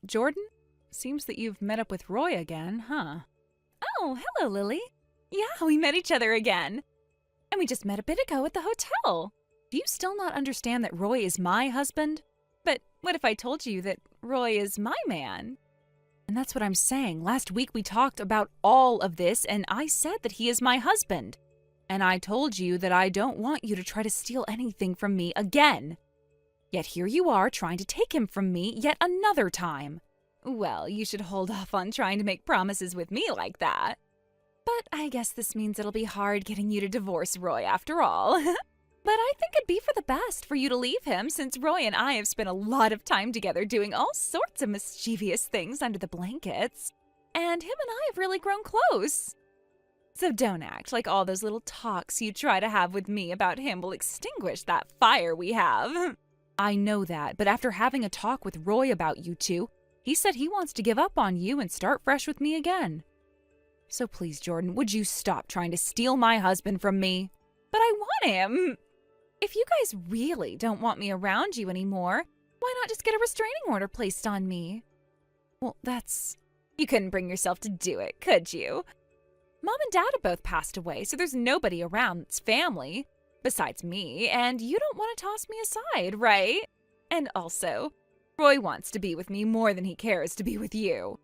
Jordan? Seems that you've met up with Roy again, huh? Oh, hello, Lily. Yeah, we met each other again. And we just met a bit ago at the hotel. Do you still not understand that Roy is my husband? But what if I told you that Roy is my man? And that's what I'm saying. Last week we talked about all of this, and I said that he is my husband. And I told you that I don't want you to try to steal anything from me again. Yet here you are trying to take him from me yet another time. Well, you should hold off on trying to make promises with me like that. But I guess this means it'll be hard getting you to divorce Roy after all. But I think it'd be for the best for you to leave him, since Roy and I have spent a lot of time together doing all sorts of mischievous things under the blankets. And him and I have really grown close. So don't act like all those little talks you try to have with me about him will extinguish that fire we have. I know that, but after having a talk with Roy about you two, he said he wants to give up on you and start fresh with me again. So please, Jordan, would you stop trying to steal my husband from me? But I want him. If you guys really don't want me around you anymore, why not just get a restraining order placed on me? Well, that's... You couldn't bring yourself to do it, could you? Mom and Dad have both passed away, so there's nobody around that's family besides me, and you don't want to toss me aside, right? And also, Roy wants to be with me more than he cares to be with you.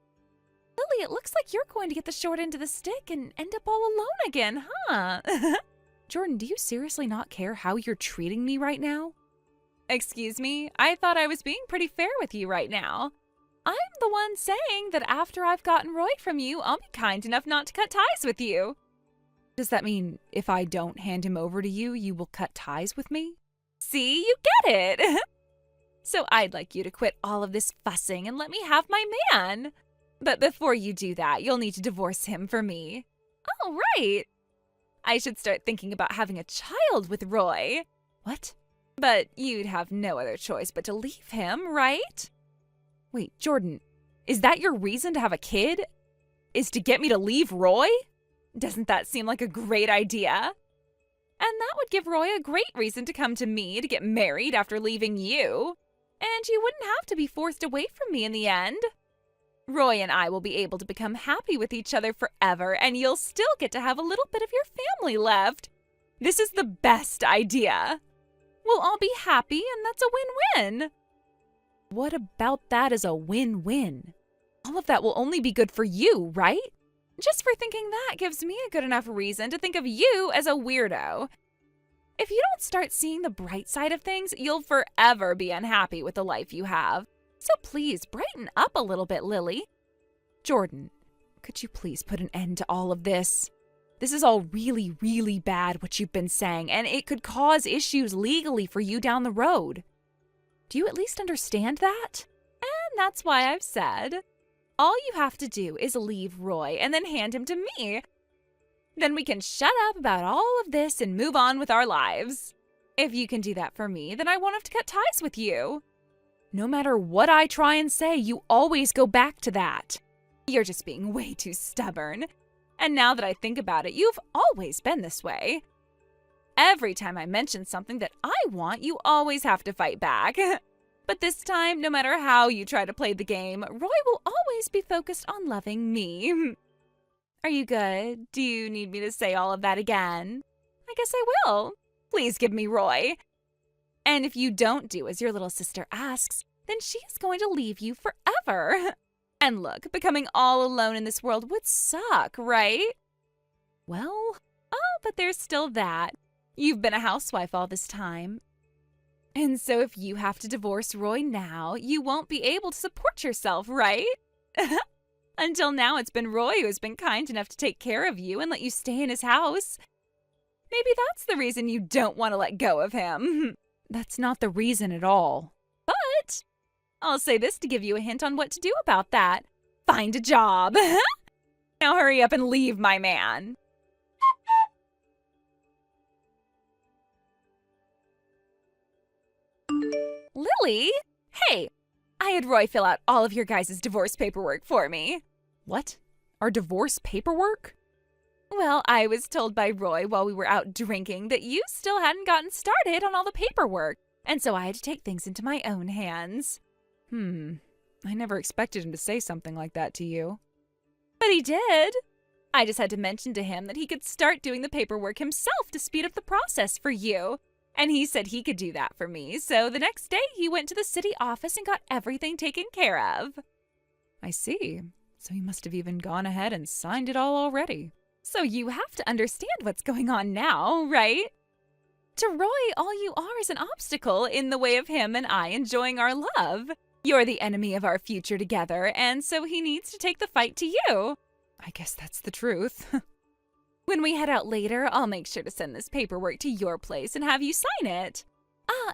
Lily, it looks like you're going to get the short end of the stick and end up all alone again, huh? Jordan, do you seriously not care how you're treating me right now? Excuse me? I thought I was being pretty fair with you right now. I'm the one saying that after I've gotten Roy from you, I'll be kind enough not to cut ties with you. Does that mean if I don't hand him over to you, you will cut ties with me? See, you get it. So I'd like you to quit all of this fussing and let me have my man. But before you do that, you'll need to divorce him for me. Oh, right. I should start thinking about having a child with Roy. What? But you'd have no other choice but to leave him, right? Wait, Jordan, is that your reason to have a kid? Is to get me to leave Roy? Doesn't that seem like a great idea? And that would give Roy a great reason to come to me to get married after leaving you. And you wouldn't have to be forced away from me in the end. Roy and I will be able to become happy with each other forever, and you'll still get to have a little bit of your family left. This is the best idea. We'll all be happy, and that's a win-win. What about that is a win-win? All of that will only be good for you, right? Just for thinking that gives me a good enough reason to think of you as a weirdo. If you don't start seeing the bright side of things, you'll forever be unhappy with the life you have. So please, brighten up a little bit, Lily. Jordan, could you please put an end to all of this? This is all really, really bad, what you've been saying, and it could cause issues legally for you down the road. Do you at least understand that? And that's why I've said, all you have to do is leave Roy and then hand him to me. Then we can shut up about all of this and move on with our lives. If you can do that for me, then I won't have to cut ties with you. No matter what I try and say, you always go back to that. You're just being way too stubborn. And now that I think about it, you've always been this way. Every time I mention something that I want, you always have to fight back. But this time, no matter how you try to play the game, Roy will always be focused on loving me. Are you good? Do you need me to say all of that again? I guess I will. Please give me Roy. And if you don't do as your little sister asks, then she is going to leave you forever. And look, becoming all alone in this world would suck, right? Well, but there's still that. You've been a housewife all this time. And so if you have to divorce Roy now, you won't be able to support yourself, right? Until now, it's been Roy who has been kind enough to take care of you and let you stay in his house. Maybe that's the reason you don't want to let go of him. That's not the reason at all. But I'll say this to give you a hint on what to do about that. Find a job. Now hurry up and leave my man. Lily? Hey, I had Roy fill out all of your guys' divorce paperwork for me. What? Our divorce paperwork? Well, I was told by Roy while we were out drinking that you still hadn't gotten started on all the paperwork, and so I had to take things into my own hands. I never expected him to say something like that to you. But he did. I just had to mention to him that he could start doing the paperwork himself to speed up the process for you. And he said he could do that for me, so the next day he went to the city office and got everything taken care of. I see. So you must have even gone ahead and signed it all already. So you have to understand what's going on now, right? To Roy, all you are is an obstacle in the way of him and I enjoying our love. You're the enemy of our future together, and so he needs to take the fight to you. I guess that's the truth. When we head out later, I'll make sure to send this paperwork to your place and have you sign it.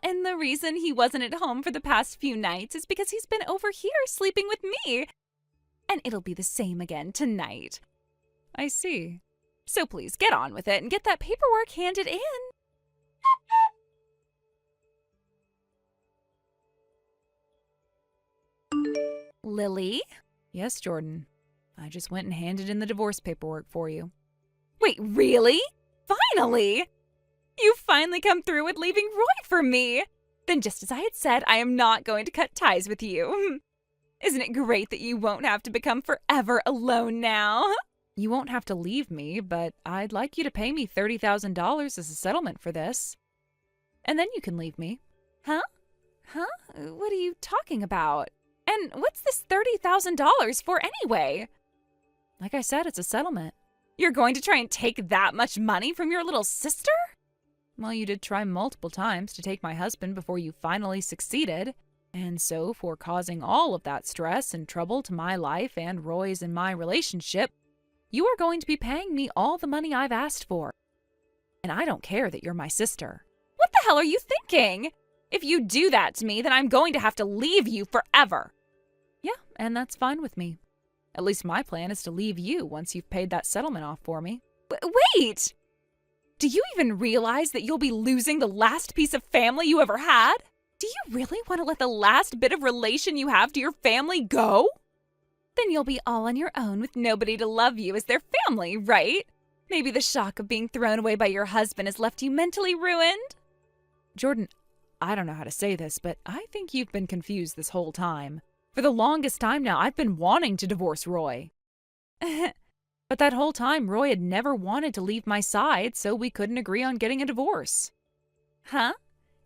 And the reason he wasn't at home for the past few nights is because he's been over here sleeping with me. And it'll be the same again tonight. I see. So please get on with it and get that paperwork handed in. Lily? Yes, Jordan. I just went and handed in the divorce paperwork for you. Wait, really? Finally! You finally come through with leaving Roy for me! Then just as I had said, I am not going to cut ties with you. Isn't it great that you won't have to become forever alone now? You won't have to leave me, but I'd like you to pay me $30,000 as a settlement for this. And then you can leave me. Huh? What are you talking about? And what's this $30,000 for anyway? Like I said, it's a settlement. You're going to try and take that much money from your little sister? Well, you did try multiple times to take my husband before you finally succeeded. And so, for causing all of that stress and trouble to my life and Roy's and my relationship, you are going to be paying me all the money I've asked for. And I don't care that you're my sister. What the hell are you thinking? If you do that to me, then I'm going to have to leave you forever. Yeah, and that's fine with me. At least my plan is to leave you once you've paid that settlement off for me. Wait! Do you even realize that you'll be losing the last piece of family you ever had? Do you really want to let the last bit of relation you have to your family go? Then you'll be all on your own with nobody to love you as their family, right? Maybe the shock of being thrown away by your husband has left you mentally ruined? Jordan, I don't know how to say this, but I think you've been confused this whole time. For the longest time now, I've been wanting to divorce Roy. But that whole time, Roy had never wanted to leave my side, so we couldn't agree on getting a divorce. Huh?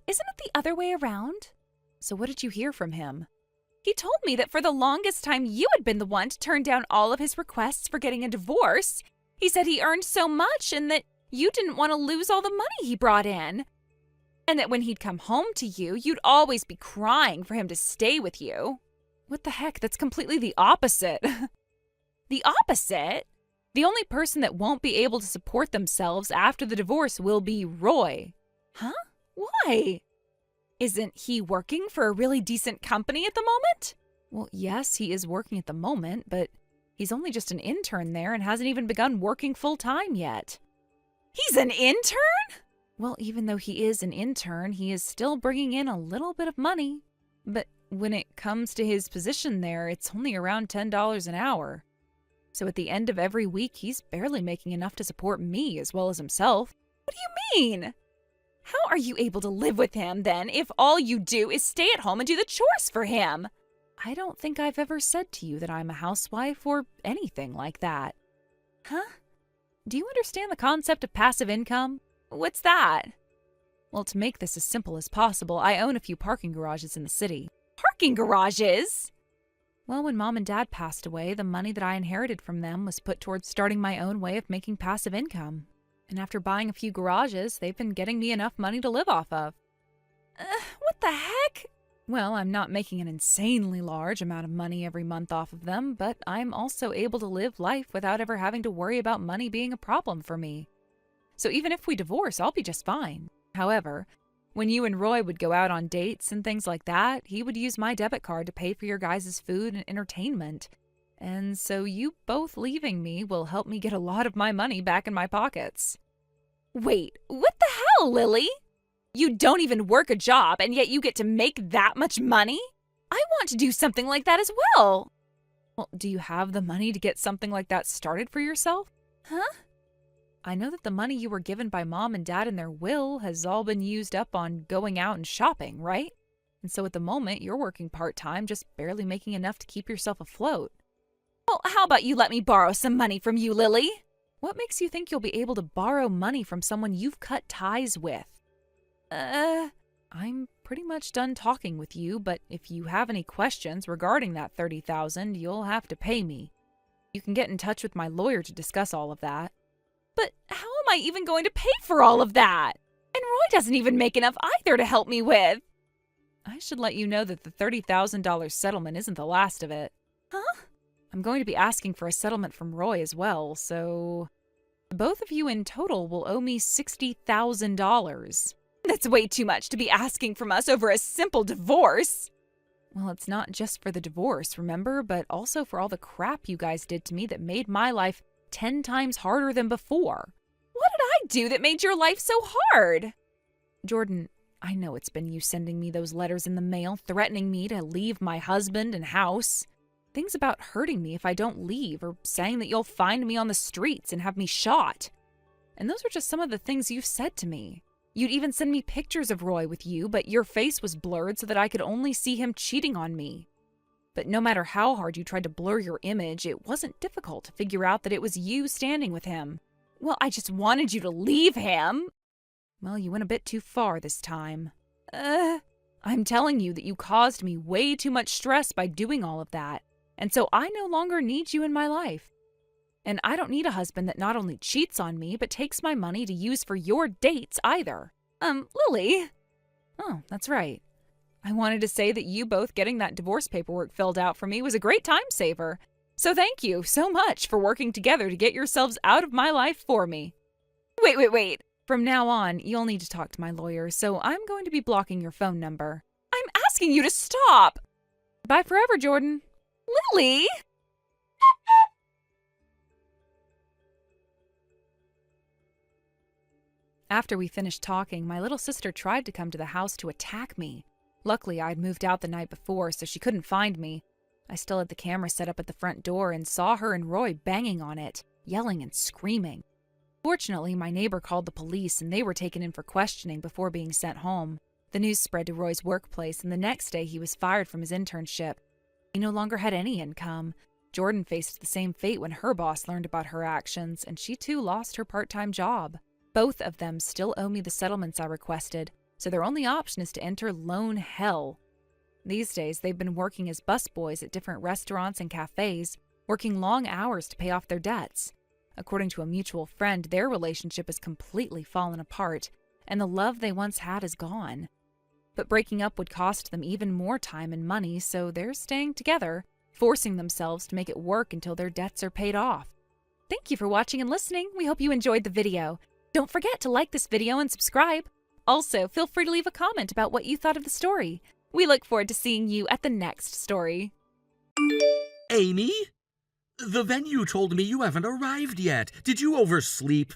Isn't it the other way around? So what did you hear from him? He told me that for the longest time you had been the one to turn down all of his requests for getting a divorce. He said he earned so much and that you didn't want to lose all the money he brought in. And that when he'd come home to you, you'd always be crying for him to stay with you. What the heck? That's completely the opposite. The opposite? The only person that won't be able to support themselves after the divorce will be Roy. Huh? Why? Isn't he working for a really decent company at the moment? Well, yes, he is working at the moment, but he's only just an intern there and hasn't even begun working full-time yet. He's an intern? Well, even though he is an intern, he is still bringing in a little bit of money. But when it comes to his position there, it's only around $10 an hour. So at the end of every week, he's barely making enough to support me as well as himself. What do you mean? How are you able to live with him, then, if all you do is stay at home and do the chores for him? I don't think I've ever said to you that I'm a housewife or anything like that. Huh? Do you understand the concept of passive income? What's that? Well, to make this as simple as possible, I own a few parking garages in the city. Parking garages? Well, when Mom and Dad passed away, the money that I inherited from them was put towards starting my own way of making passive income. And after buying a few garages, they've been getting me enough money to live off of. What the heck? Well, I'm not making an insanely large amount of money every month off of them, but I'm also able to live life without ever having to worry about money being a problem for me. So even if we divorce, I'll be just fine. However, when you and Roy would go out on dates and things like that, he would use my debit card to pay for your guys' food and entertainment. And so you both leaving me will help me get a lot of my money back in my pockets. Wait, what the hell, Lily? You don't even work a job, and yet you get to make that much money? I want to do something like that as well. Well, do you have the money to get something like that started for yourself? Huh? I know that the money you were given by Mom and Dad in their will has all been used up on going out and shopping, right? And so at the moment, you're working part-time, just barely making enough to keep yourself afloat. Well, how about you let me borrow some money from you, Lily? What makes you think you'll be able to borrow money from someone you've cut ties with? I'm pretty much done talking with you, but if you have any questions regarding that $30,000, you'll have to pay me. You can get in touch with my lawyer to discuss all of that. But how am I even going to pay for all of that? And Roy doesn't even make enough either to help me with. I should let you know that the $30,000 settlement isn't the last of it. Huh? I'm going to be asking for a settlement from Roy as well, so both of you in total will owe me $60,000. That's way too much to be asking from us over a simple divorce. Well, it's not just for the divorce, remember, but also for all the crap you guys did to me that made my life 10 times harder than before. What did I do that made your life so hard? Jordan, I know it's been you sending me those letters in the mail threatening me to leave my husband and house. Things about hurting me if I don't leave, or saying that you'll find me on the streets and have me shot. And those are just some of the things you've said to me. You'd even send me pictures of Roy with you, but your face was blurred so that I could only see him cheating on me. But no matter how hard you tried to blur your image, it wasn't difficult to figure out that it was you standing with him. Well, I just wanted you to leave him. Well, you went a bit too far this time. I'm telling you that you caused me way too much stress by doing all of that, and so I no longer need you in my life. And I don't need a husband that not only cheats on me, but takes my money to use for your dates either. Lily. Oh, that's right. I wanted to say that you both getting that divorce paperwork filled out for me was a great time saver. So thank you so much for working together to get yourselves out of my life for me. Wait. From now on, you'll need to talk to my lawyer, so I'm going to be blocking your phone number. I'm asking you to stop. Bye forever, Jordan. Lily. After we finished talking, my little sister tried to come to the house to attack me. Luckily, I'd moved out the night before, so she couldn't find me. I still had the camera set up at the front door and saw her and Roy banging on it, yelling and screaming. Fortunately, my neighbor called the police and they were taken in for questioning before being sent home. The news spread to Roy's workplace, and the next day he was fired from his internship. He no longer had any income. Jordan faced the same fate when her boss learned about her actions, and she too lost her part-time job. Both of them still owe me the settlements I requested, so their only option is to enter lone hell. These days, they've been working as busboys at different restaurants and cafes, working long hours to pay off their debts. According to a mutual friend, their relationship has completely fallen apart, and the love they once had is gone. But breaking up would cost them even more time and money, so they're staying together, forcing themselves to make it work until their debts are paid off. Thank you for watching and listening. We hope you enjoyed the video. Don't forget to like this video and subscribe. Also, feel free to leave a comment about what you thought of the story. We look forward to seeing you at the next story. Amy? The venue told me you haven't arrived yet. Did you oversleep?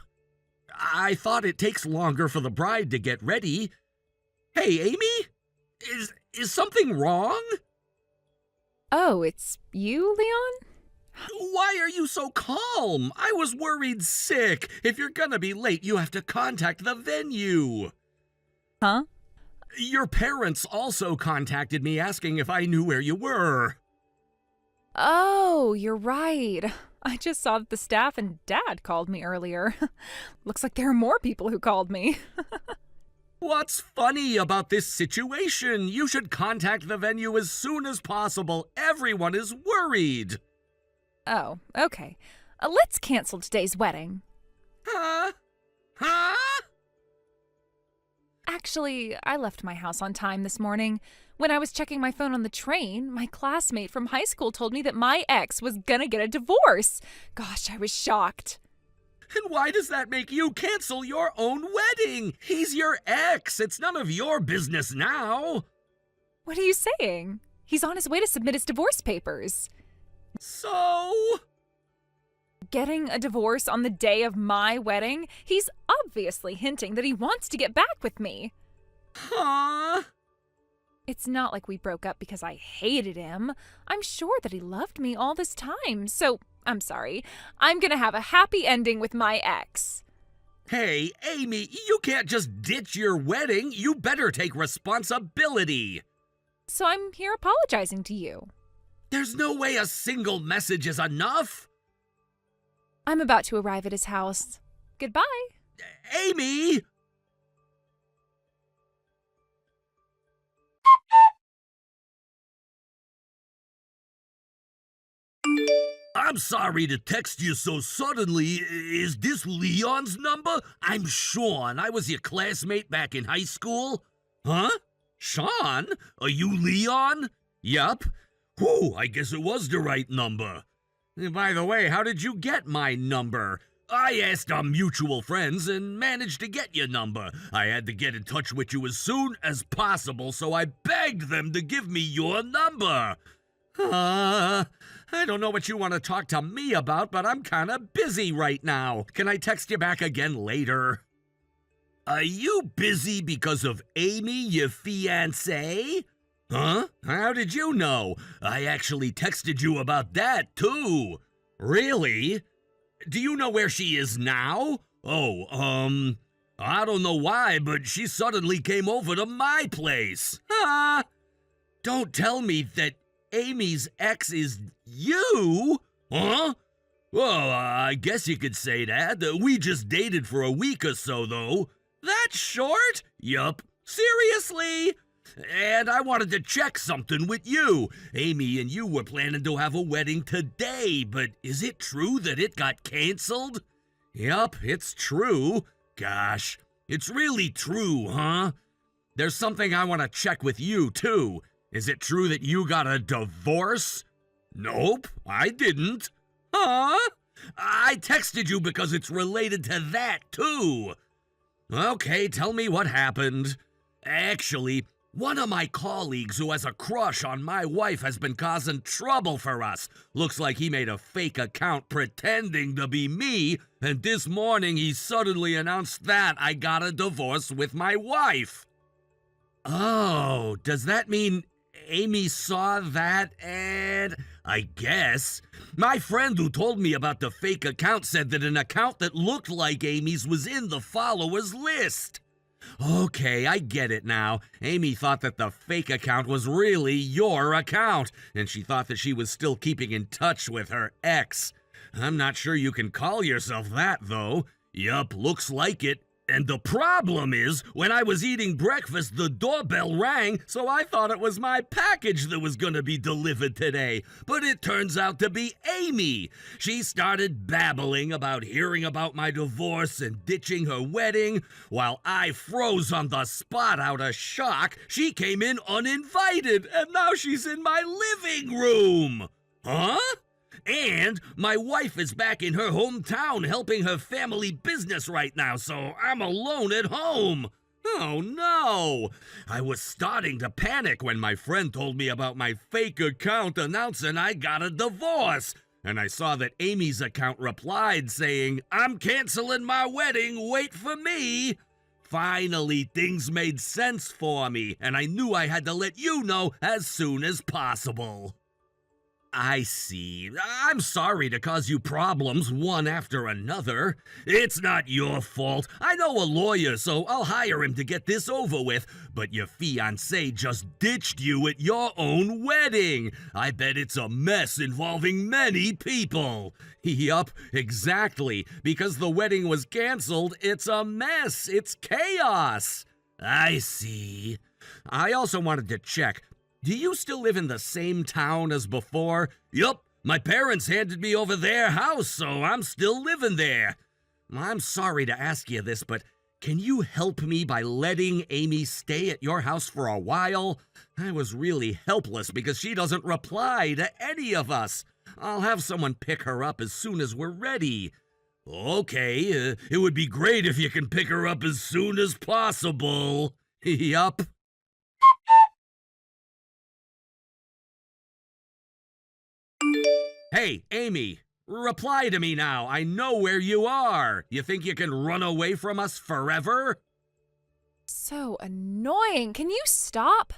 I thought it takes longer for the bride to get ready. Hey, Amy? Is something wrong? Oh, it's you, Leon? Why are you so calm? I was worried sick. If you're gonna be late, you have to contact the venue. Huh? Your parents also contacted me asking if I knew where you were. Oh, you're right. I just saw that the staff and Dad called me earlier. Looks like there are more people who called me. What's funny about this situation? You should contact the venue as soon as possible. Everyone is worried. Oh, okay. Let's cancel today's wedding. Huh? Actually, I left my house on time this morning. When I was checking my phone on the train, my classmate from high school told me that my ex was gonna get a divorce. Gosh, I was shocked. And why does that make you cancel your own wedding? He's your ex. It's none of your business now. What are you saying? He's on his way to submit his divorce papers. So? Getting a divorce on the day of my wedding? He's obviously hinting that he wants to get back with me. Huh? It's not like we broke up because I hated him. I'm sure that he loved me all this time, so I'm sorry. I'm gonna have a happy ending with my ex. Hey, Amy, you can't just ditch your wedding. You better take responsibility. So I'm here apologizing to you. There's no way a single message is enough. I'm about to arrive at his house. Goodbye. Amy! I'm sorry to text you so suddenly. Is this Leon's number? I'm Sean. I was your classmate back in high school. Huh? Sean? Are you Leon? Yup. Whew, I guess it was the right number. By the way, how did you get my number? I asked our mutual friends and managed to get your number. I had to get in touch with you as soon as possible, so I begged them to give me your number. I don't know what you want to talk to me about, but I'm kinda busy right now. Can I text you back again later? Are you busy because of Amy, your fiancée? Huh? How did you know? I actually texted you about that, too. Really? Do you know where she is now? Oh, I don't know why, but she suddenly came over to my place. Huh? Don't tell me that Amy's ex is you? Huh? Well, I guess you could say that. We just dated for a week or so, though. That short? Yup. Seriously? And I wanted to check something with you. Amy and you were planning to have a wedding today, but is it true that it got canceled? Yup, it's true. Gosh, it's really true, huh? There's something I want to check with you, too. Is it true that you got a divorce? Nope, I didn't. Huh? I texted you because it's related to that, too. Okay, tell me what happened. Actually, one of my colleagues who has a crush on my wife has been causing trouble for us. Looks like he made a fake account pretending to be me, and this morning he suddenly announced that I got a divorce with my wife. Oh, does that mean Amy saw that ad? I guess. My friend who told me about the fake account said that an account that looked like Amy's was in the followers list. Okay, I get it now. Amy thought that the fake account was really your account, and she thought that she was still keeping in touch with her ex. I'm not sure you can call yourself that, though. Yup, looks like it. And the problem is, when I was eating breakfast, the doorbell rang, so I thought it was my package that was gonna be delivered today. But it turns out to be Amy. She started babbling about hearing about my divorce and ditching her wedding. While I froze on the spot out of shock, she came in uninvited, and now she's in my living room. Huh? And my wife is back in her hometown helping her family business right now, so I'm alone at home. Oh no! I was starting to panic when my friend told me about my fake account announcing I got a divorce. And I saw that Amy's account replied saying, "I'm canceling my wedding, wait for me." Finally, things made sense for me, and I knew I had to let you know as soon as possible. I see. I'm sorry to cause you problems one after another. It's not your fault. I know a lawyer, so I'll hire him to get this over with. But your fiancé just ditched you at your own wedding. I bet it's a mess involving many people. Yup, exactly. Because the wedding was canceled, it's a mess. It's chaos. I see. I also wanted to check. Do you still live in the same town as before? Yup, my parents handed me over their house, so I'm still living there. I'm sorry to ask you this, but can you help me by letting Amy stay at your house for a while? I was really helpless because she doesn't reply to any of us. I'll have someone pick her up as soon as we're ready. Okay, it would be great if you can pick her up as soon as possible. Yup. Hey, Amy, reply to me now. I know where you are. You think you can run away from us forever? So annoying. Can you stop?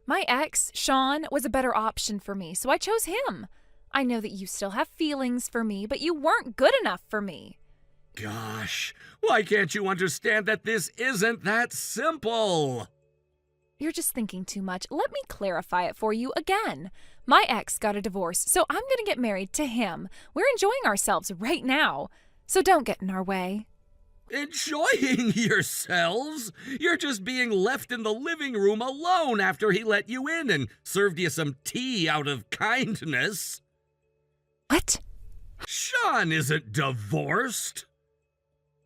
My ex, Sean, was a better option for me, so I chose him. I know that you still have feelings for me, but you weren't good enough for me. Gosh, why can't you understand that this isn't that simple? You're just thinking too much. Let me clarify it for you again. My ex got a divorce, so I'm going to get married to him. We're enjoying ourselves right now, so don't get in our way. Enjoying yourselves? You're just being left in the living room alone after he let you in and served you some tea out of kindness. What? Sean isn't divorced.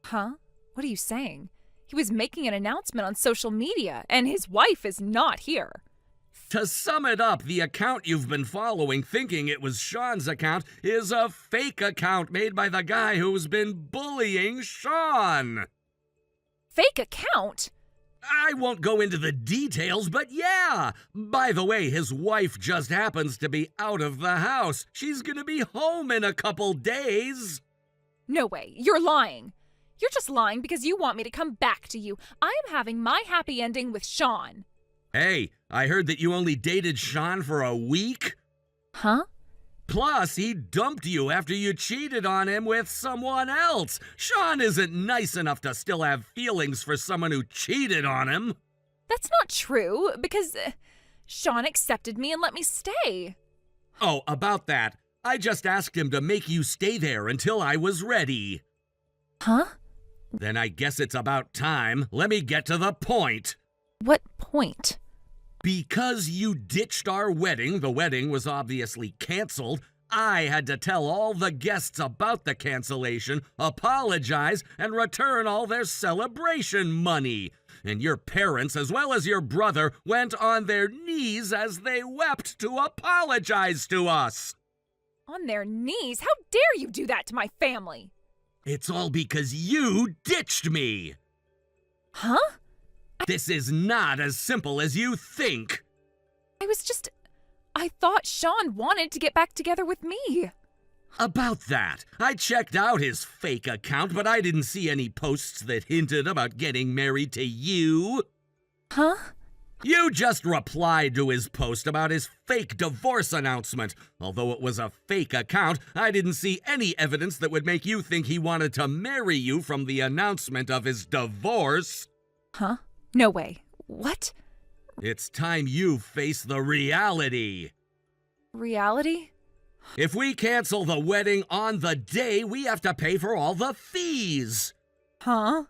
Huh? What are you saying? He was making an announcement on social media, and his wife is not here. To sum it up, the account you've been following, thinking it was Sean's account, is a fake account made by the guy who's been bullying Sean. Fake account? I won't go into the details, but yeah. By the way, his wife just happens to be out of the house. She's gonna be home in a couple days. No way. You're lying. You're just lying because you want me to come back to you. I am having my happy ending with Sean. Hey, I heard that you only dated Sean for a week? Huh? Plus, he dumped you after you cheated on him with someone else. Sean isn't nice enough to still have feelings for someone who cheated on him. That's not true, because Sean accepted me and let me stay. Oh, about that, I just asked him to make you stay there until I was ready. Huh? Then I guess it's about time. Let me get to the point. What point? Because you ditched our wedding, the wedding was obviously canceled. I had to tell all the guests about the cancellation, apologize, and return all their celebration money. And your parents, as well as your brother, went on their knees as they wept to apologize to us. On their knees? How dare you do that to my family? It's all because you ditched me. Huh? This is not as simple as you think. I thought Sean wanted to get back together with me. About that, I checked out his fake account, but I didn't see any posts that hinted about getting married to you. Huh? You just replied to his post about his fake divorce announcement. Although it was a fake account, I didn't see any evidence that would make you think he wanted to marry you from the announcement of his divorce. Huh? No way. What? It's time you face the reality. Reality? If we cancel the wedding on the day, we have to pay for all the fees. Huh?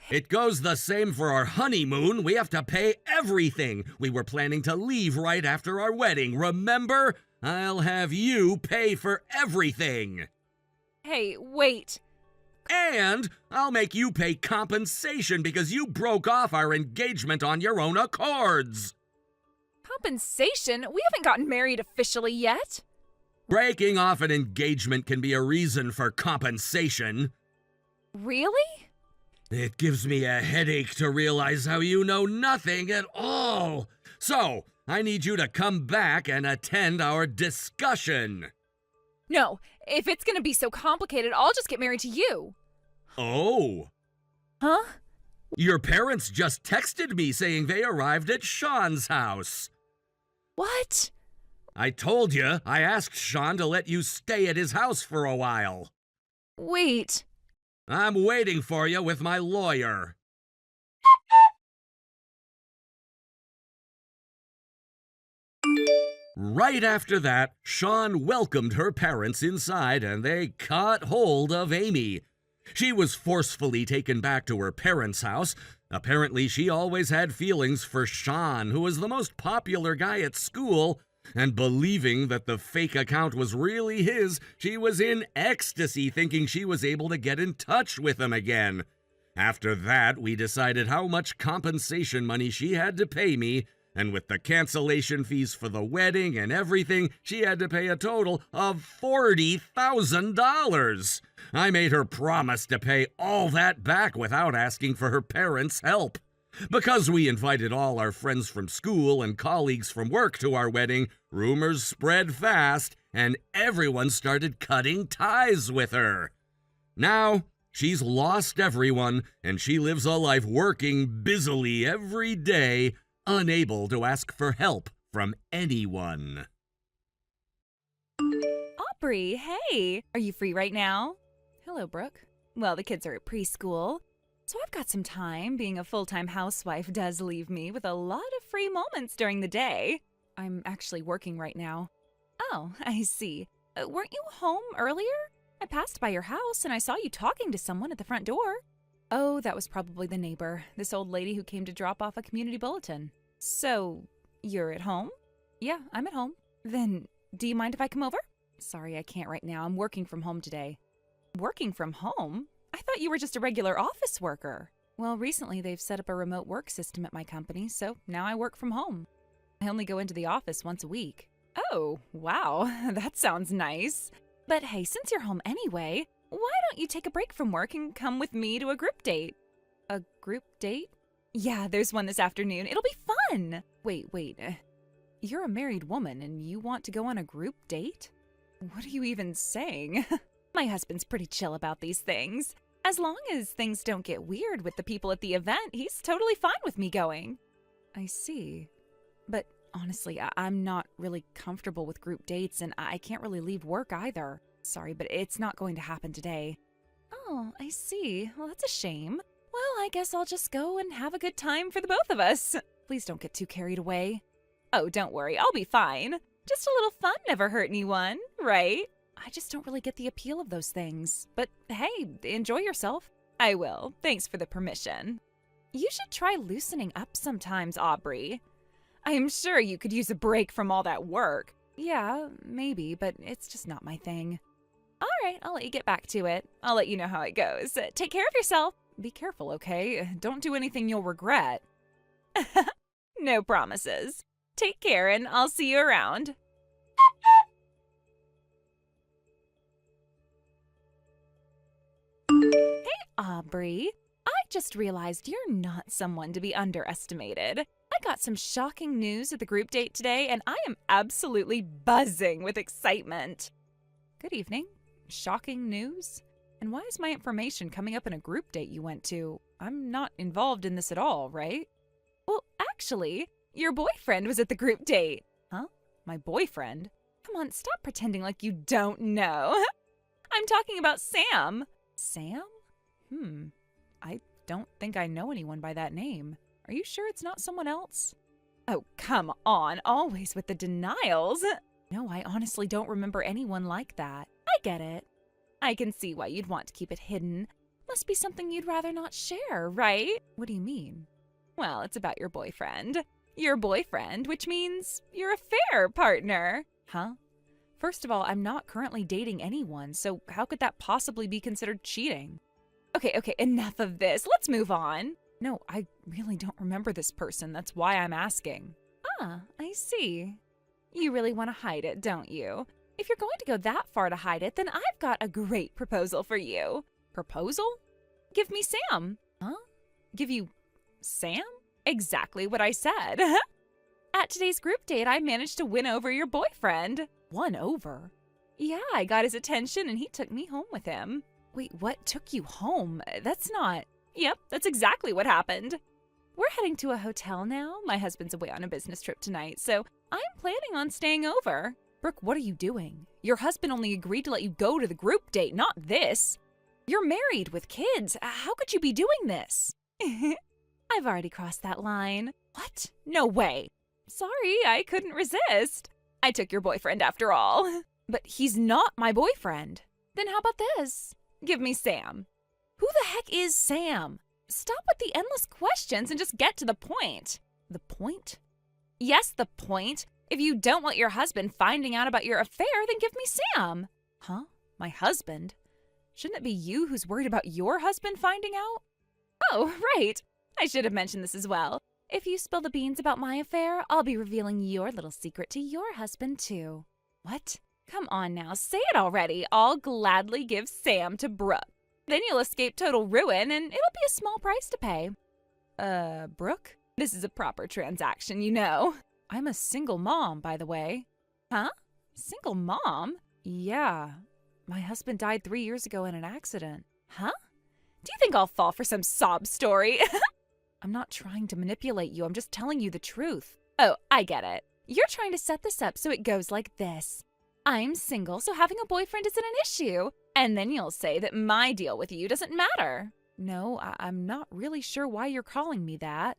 It goes the same for our honeymoon. We have to pay everything. We were planning to leave right after our wedding, remember? I'll have you pay for everything. Hey, wait. And I'll make you pay compensation because you broke off our engagement on your own accords. Compensation? We haven't gotten married officially yet. Breaking off an engagement can be a reason for compensation. Really? It gives me a headache to realize how you know nothing at all. So, I need you to come back and attend our discussion. No, if it's gonna be so complicated, I'll just get married to you. Oh. Huh? Your parents just texted me saying they arrived at Sean's house. What? I told you, I asked Sean to let you stay at his house for a while. Wait. I'm waiting for you with my lawyer. Right after that, Sean welcomed her parents inside and they caught hold of Amy. She was forcefully taken back to her parents' house. Apparently, she always had feelings for Sean, who was the most popular guy at school, and believing that the fake account was really his, she was in ecstasy thinking she was able to get in touch with him again. After that, we decided how much compensation money she had to pay me, and with the cancellation fees for the wedding and everything, she had to pay a total of $40,000. I made her promise to pay all that back without asking for her parents' help. Because we invited all our friends from school and colleagues from work to our wedding, rumors spread fast, and everyone started cutting ties with her. Now, she's lost everyone, and she lives a life working busily every day, unable to ask for help from anyone. Aubrey, hey! Are you free right now? Hello, Brooke. Well, the kids are at preschool. So I've got some time. Being a full-time housewife does leave me with a lot of free moments during the day. I'm actually working right now. Oh, I see. Weren't you home earlier? I passed by your house and I saw you talking to someone at the front door. Oh, that was probably the neighbor, this old lady who came to drop off a community bulletin. So, you're at home? Yeah, I'm at home. Then, do you mind if I come over? Sorry, I can't right now. I'm working from home today. Working from home? I thought you were just a regular office worker. Well, recently they've set up a remote work system at my company, so now I work from home. I only go into the office once a week. Oh, wow, that sounds nice. But hey, since you're home anyway, why don't you take a break from work and come with me to a group date? A group date? Yeah, there's one this afternoon. It'll be fun. Wait. You're a married woman and you want to go on a group date? What are you even saying? My husband's pretty chill about these things. As long as things don't get weird with the people at the event, he's totally fine with me going. I see. But honestly, I'm not really comfortable with group dates and I can't really leave work either. Sorry, but it's not going to happen today. Oh, I see. Well, that's a shame. Well, I guess I'll just go and have a good time for the both of us. Please don't get too carried away. Oh, don't worry. I'll be fine. Just a little fun never hurt anyone, right? I just don't really get the appeal of those things. But hey, enjoy yourself. I will. Thanks for the permission. You should try loosening up sometimes, Aubrey. I am sure you could use a break from all that work. Yeah, maybe, but it's just not my thing. All right, I'll let you get back to it. I'll let you know how it goes. Take care of yourself. Be careful, okay? Don't do anything you'll regret. No promises. Take care and I'll see you around. Hey, Aubrey. I just realized you're not someone to be underestimated. I got some shocking news at the group date today, and I am absolutely buzzing with excitement. Good evening. Shocking news? And why is my information coming up in a group date you went to? I'm not involved in this at all, right? Well, actually, your boyfriend was at the group date. Huh? My boyfriend? Come on, stop pretending like you don't know. I'm talking about Sam. Sam? I don't think I know anyone by that name. Are you sure it's not someone else? Oh, come on, always with the denials. No, I honestly don't remember anyone like that. I get it. I can see why you'd want to keep it hidden. Must be something you'd rather not share, right? What do you mean? Well, it's about your boyfriend. Your boyfriend, which means your affair partner. Huh? First of all, I'm not currently dating anyone, so how could that possibly be considered cheating? Okay, enough of this. Let's move on. No, I really don't remember this person. That's why I'm asking. Ah, I see. You really want to hide it, don't you? If you're going to go that far to hide it, then I've got a great proposal for you. Proposal? Give me Sam. Huh? Give you Sam? Exactly what I said. At today's group date, I managed to win over your boyfriend. Won over? Yeah, I got his attention and he took me home with him. Wait, what took you home? That's not... Yep, that's exactly what happened. We're heading to a hotel now. My husband's away on a business trip tonight, so I'm planning on staying over. Brooke, what are you doing? Your husband only agreed to let you go to the group date, not this. You're married with kids. How could you be doing this? I've already crossed that line. What? No way. Sorry, I couldn't resist. I took your boyfriend after all. But he's not my boyfriend. Then how about this? Give me Sam. Who the heck is Sam? Stop with the endless questions and just get to the point. The point? Yes, the point. If you don't want your husband finding out about your affair, then give me Sam. Huh? My husband? Shouldn't it be you who's worried about your husband finding out? Oh, right. I should have mentioned this as well. If you spill the beans about my affair, I'll be revealing your little secret to your husband, too. What? Come on now, say it already. I'll gladly give Sam to Brooke. Then you'll escape total ruin, and it'll be a small price to pay. Brooke? This is a proper transaction, you know. I'm a single mom, by the way. Huh? Single mom? Yeah. My husband died 3 years ago in an accident. Huh? Do you think I'll fall for some sob story? I'm not trying to manipulate you. I'm just telling you the truth. Oh, I get it. You're trying to set this up so it goes like this. I'm single, so having a boyfriend isn't an issue. And then you'll say that my deal with you doesn't matter. No, I'm not really sure why you're calling me that.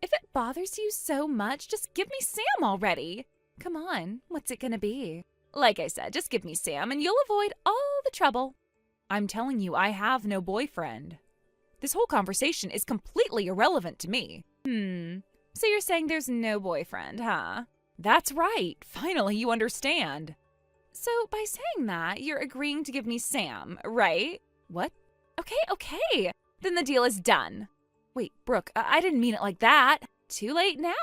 If it bothers you so much, just give me Sam already. Come on, what's it gonna be? Like I said, just give me Sam and you'll avoid all the trouble. I'm telling you, I have no boyfriend. This whole conversation is completely irrelevant to me. So you're saying there's no boyfriend, huh? That's right. Finally, you understand. So by saying that, you're agreeing to give me Sam, right? What? Okay. Then the deal is done. Wait, Brooke, I didn't mean it like that. Too late now.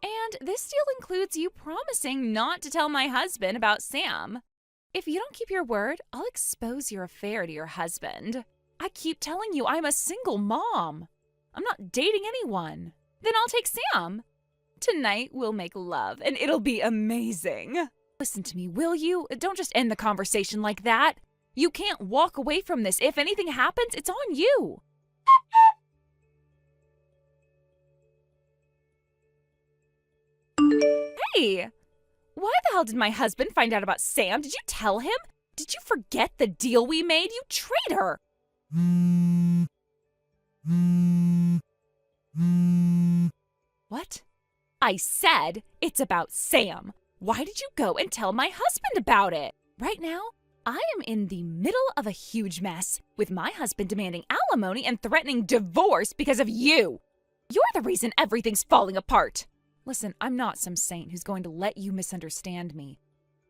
And this deal includes you promising not to tell my husband about Sam. If you don't keep your word, I'll expose your affair to your husband. I keep telling you I'm a single mom. I'm not dating anyone. Then I'll take Sam. Tonight we'll make love, and it'll be amazing. Listen to me, will you? Don't just end the conversation like that. You can't walk away from this. If anything happens, it's on you. Hey! Why the hell did my husband find out about Sam? Did you tell him? Did you forget the deal we made, you traitor? What? I said it's about Sam. Why did you go and tell my husband about it? Right now, I am in the middle of a huge mess, with my husband demanding alimony and threatening divorce because of you. You're the reason everything's falling apart. Listen, I'm not some saint who's going to let you misunderstand me.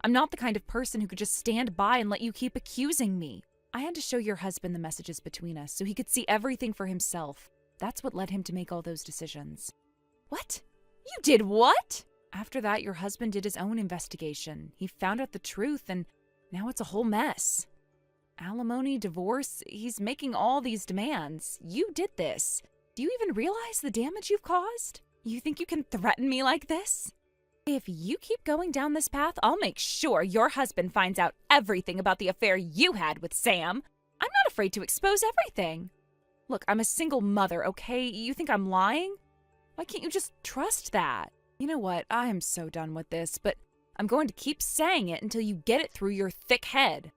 I'm not the kind of person who could just stand by and let you keep accusing me. I had to show your husband the messages between us so he could see everything for himself. That's what led him to make all those decisions. What? You did what? After that, your husband did his own investigation. He found out the truth, and now it's a whole mess. Alimony, divorce, he's making all these demands. You did this. Do you even realize the damage you've caused? You think you can threaten me like this? If you keep going down this path, I'll make sure your husband finds out everything about the affair you had with Sam. I'm not afraid to expose everything. Look, I'm a single mother, okay? You think I'm lying? Why can't you just trust that? You know what? I am so done with this, but I'm going to keep saying it until you get it through your thick head.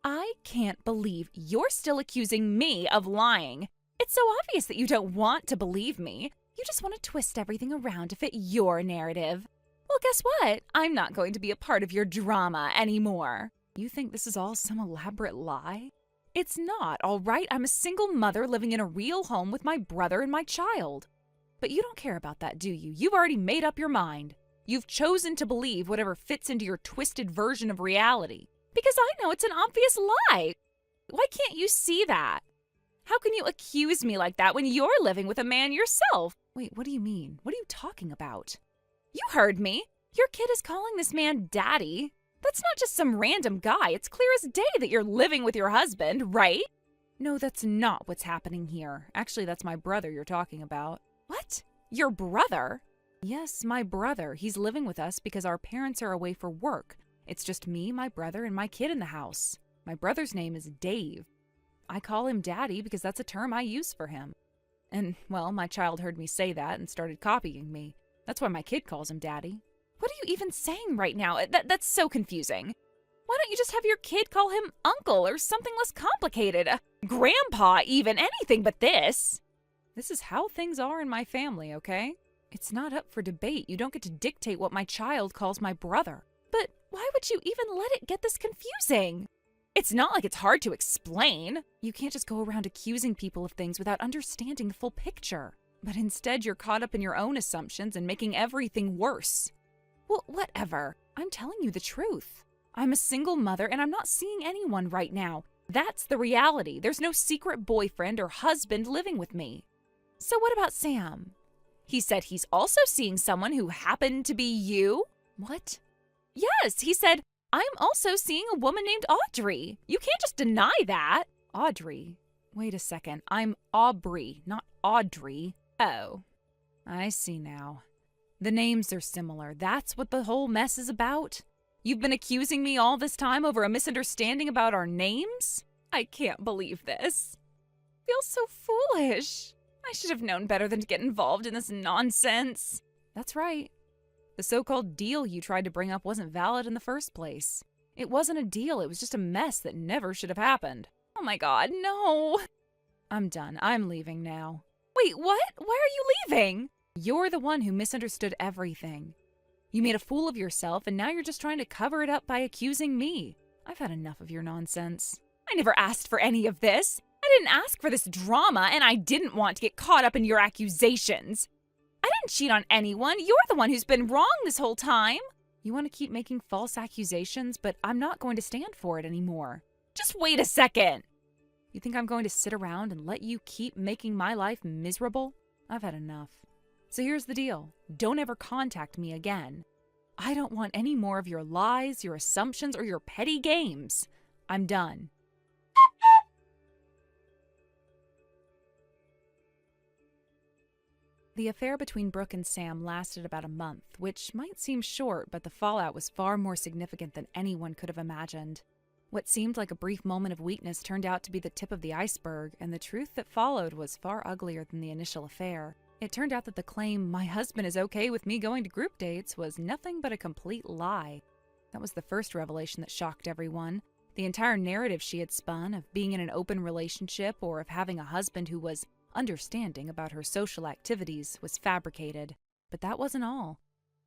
I can't believe you're still accusing me of lying. It's so obvious that you don't want to believe me. You just want to twist everything around to fit your narrative. Well, guess what? I'm not going to be a part of your drama anymore. You think this is all some elaborate lie? It's not, all right? I'm a single mother living in a real home with my brother and my child. But you don't care about that, do you? You've already made up your mind. You've chosen to believe whatever fits into your twisted version of reality. Because I know it's an obvious lie. Why can't you see that? How can you accuse me like that when you're living with a man yourself? Wait, what do you mean? What are you talking about? You heard me. Your kid is calling this man daddy. That's not just some random guy. It's clear as day that you're living with your husband, right? No, that's not what's happening here. Actually, that's my brother you're talking about. What? Your brother? Yes, my brother. He's living with us because our parents are away for work. It's just me, my brother, and my kid in the house. My brother's name is Dave. I call him Daddy because that's a term I use for him. And, well, my child heard me say that and started copying me. That's why my kid calls him Daddy. What are you even saying right now? That's so confusing. Why don't you just have your kid call him Uncle or something less complicated? Grandpa, even, anything but this. This is how things are in my family, okay? It's not up for debate. You don't get to dictate what my child calls my brother. But why would you even let it get this confusing? It's not like it's hard to explain. You can't just go around accusing people of things without understanding the full picture. But instead, you're caught up in your own assumptions and making everything worse. Well, whatever. I'm telling you the truth. I'm a single mother and I'm not seeing anyone right now. That's the reality. There's no secret boyfriend or husband living with me. So what about Sam? He said he's also seeing someone who happened to be you? What? Yes, he said, I'm also seeing a woman named Audrey. You can't just deny that. Audrey? Wait a second. I'm Aubrey, not Audrey. Oh. I see now. The names are similar. That's what the whole mess is about? You've been accusing me all this time over a misunderstanding about our names? I can't believe this. I feel so foolish. I should have known better than to get involved in this nonsense. That's right. The so-called deal you tried to bring up wasn't valid in the first place. It wasn't a deal, it was just a mess that never should have happened. Oh my God, no. I'm done. I'm leaving now. Wait, what? Why are you leaving? You're the one who misunderstood everything. You made a fool of yourself, and now you're just trying to cover it up by accusing me. I've had enough of your nonsense. I never asked for any of this. I didn't ask for this drama, and I didn't want to get caught up in your accusations. I didn't cheat on anyone. You're the one who's been wrong this whole time. You want to keep making false accusations, but I'm not going to stand for it anymore. Just wait a second. You think I'm going to sit around and let you keep making my life miserable? I've had enough. So here's the deal. Don't ever contact me again. I don't want any more of your lies, your assumptions, or your petty games. I'm done. The affair between Brooke and Sam lasted about a month, which might seem short, but the fallout was far more significant than anyone could have imagined. What seemed like a brief moment of weakness turned out to be the tip of the iceberg, and the truth that followed was far uglier than the initial affair. It turned out that the claim, "My husband is okay with me going to group dates," was nothing but a complete lie. That was the first revelation that shocked everyone. The entire narrative she had spun of being in an open relationship or of having a husband who was understanding about her social activities was fabricated. But that wasn't all.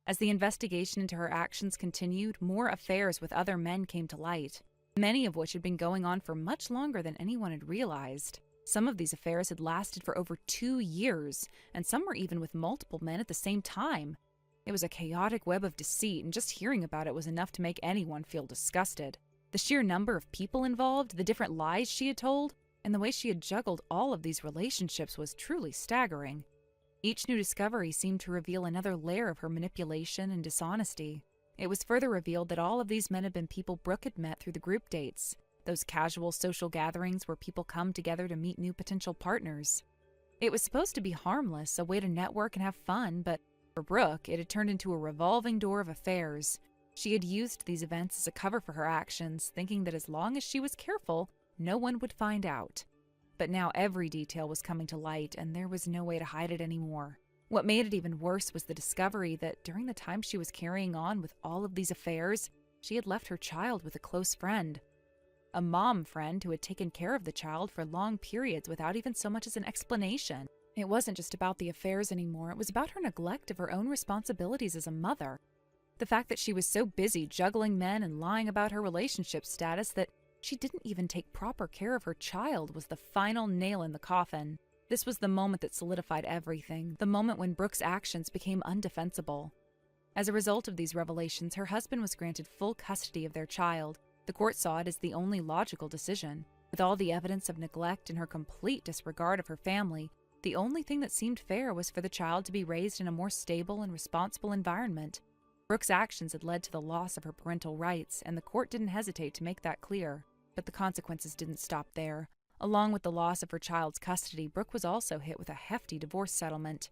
As the investigation into her actions continued, more affairs with other men came to light, many of which had been going on for much longer than anyone had realized. Some of these affairs had lasted for over 2 years, and some were even with multiple men at the same time. It was a chaotic web of deceit, and just hearing about it was enough to make anyone feel disgusted. The sheer number of people involved, the different lies she had told, and the way she had juggled all of these relationships was truly staggering. Each new discovery seemed to reveal another layer of her manipulation and dishonesty. It was further revealed that all of these men had been people Brooke had met through the group dates, those casual social gatherings where people come together to meet new potential partners. It was supposed to be harmless, a way to network and have fun, but for Brooke, it had turned into a revolving door of affairs. She had used these events as a cover for her actions, thinking that as long as she was careful, no one would find out. But now every detail was coming to light, and there was no way to hide it anymore. What made it even worse was the discovery that during the time she was carrying on with all of these affairs, she had left her child with a close friend. A mom friend who had taken care of the child for long periods without even so much as an explanation. It wasn't just about the affairs anymore, it was about her neglect of her own responsibilities as a mother. The fact that she was so busy juggling men and lying about her relationship status that she didn't even take proper care of her child was the final nail in the coffin. This was the moment that solidified everything, the moment when Brooke's actions became undefensible. As a result of these revelations, her husband was granted full custody of their child. The court saw it as the only logical decision. With all the evidence of neglect and her complete disregard of her family, the only thing that seemed fair was for the child to be raised in a more stable and responsible environment. Brooke's actions had led to the loss of her parental rights, and the court didn't hesitate to make that clear. But the consequences didn't stop there. Along with the loss of her child's custody, Brooke was also hit with a hefty divorce settlement.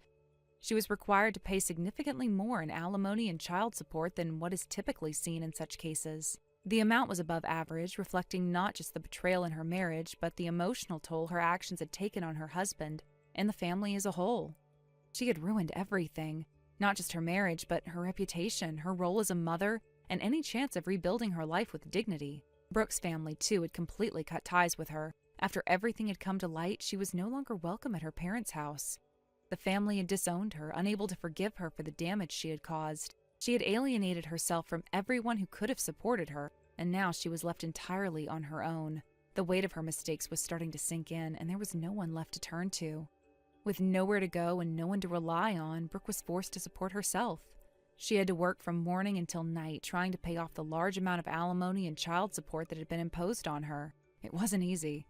She was required to pay significantly more in alimony and child support than what is typically seen in such cases. The amount was above average, reflecting not just the betrayal in her marriage, but the emotional toll her actions had taken on her husband and the family as a whole. She had ruined everything, not just her marriage, but her reputation, her role as a mother, and any chance of rebuilding her life with dignity. Brooke's family, too, had completely cut ties with her. After everything had come to light, she was no longer welcome at her parents' house. The family had disowned her, unable to forgive her for the damage she had caused. She had alienated herself from everyone who could have supported her, and now she was left entirely on her own. The weight of her mistakes was starting to sink in, and there was no one left to turn to. With nowhere to go and no one to rely on, Brooke was forced to support herself. She had to work from morning until night, trying to pay off the large amount of alimony and child support that had been imposed on her. It wasn't easy.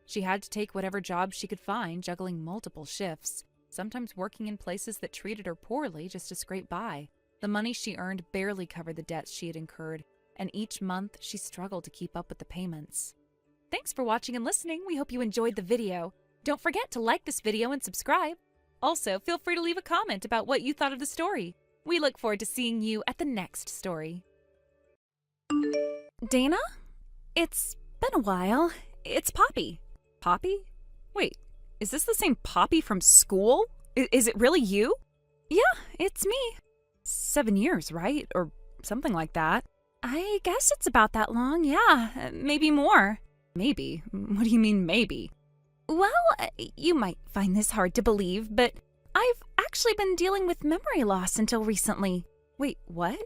She had to take whatever job she could find, juggling multiple shifts, sometimes working in places that treated her poorly just to scrape by. The money she earned barely covered the debts she had incurred, and each month she struggled to keep up with the payments. Thanks for watching and listening. We hope you enjoyed the video. Don't forget to like this video and subscribe. Also, feel free to leave a comment about what you thought of the story. We look forward to seeing you at the next story. Dana? It's been a while. It's Poppy. Poppy? Wait, is this the same Poppy from school? Is it really you? Yeah, it's me. 7 years, right? Or something like that. I guess it's about that long, yeah. Maybe more. Maybe? What do you mean, maybe? Well, you might find this hard to believe, but I've actually been dealing with memory loss until recently. Wait, what?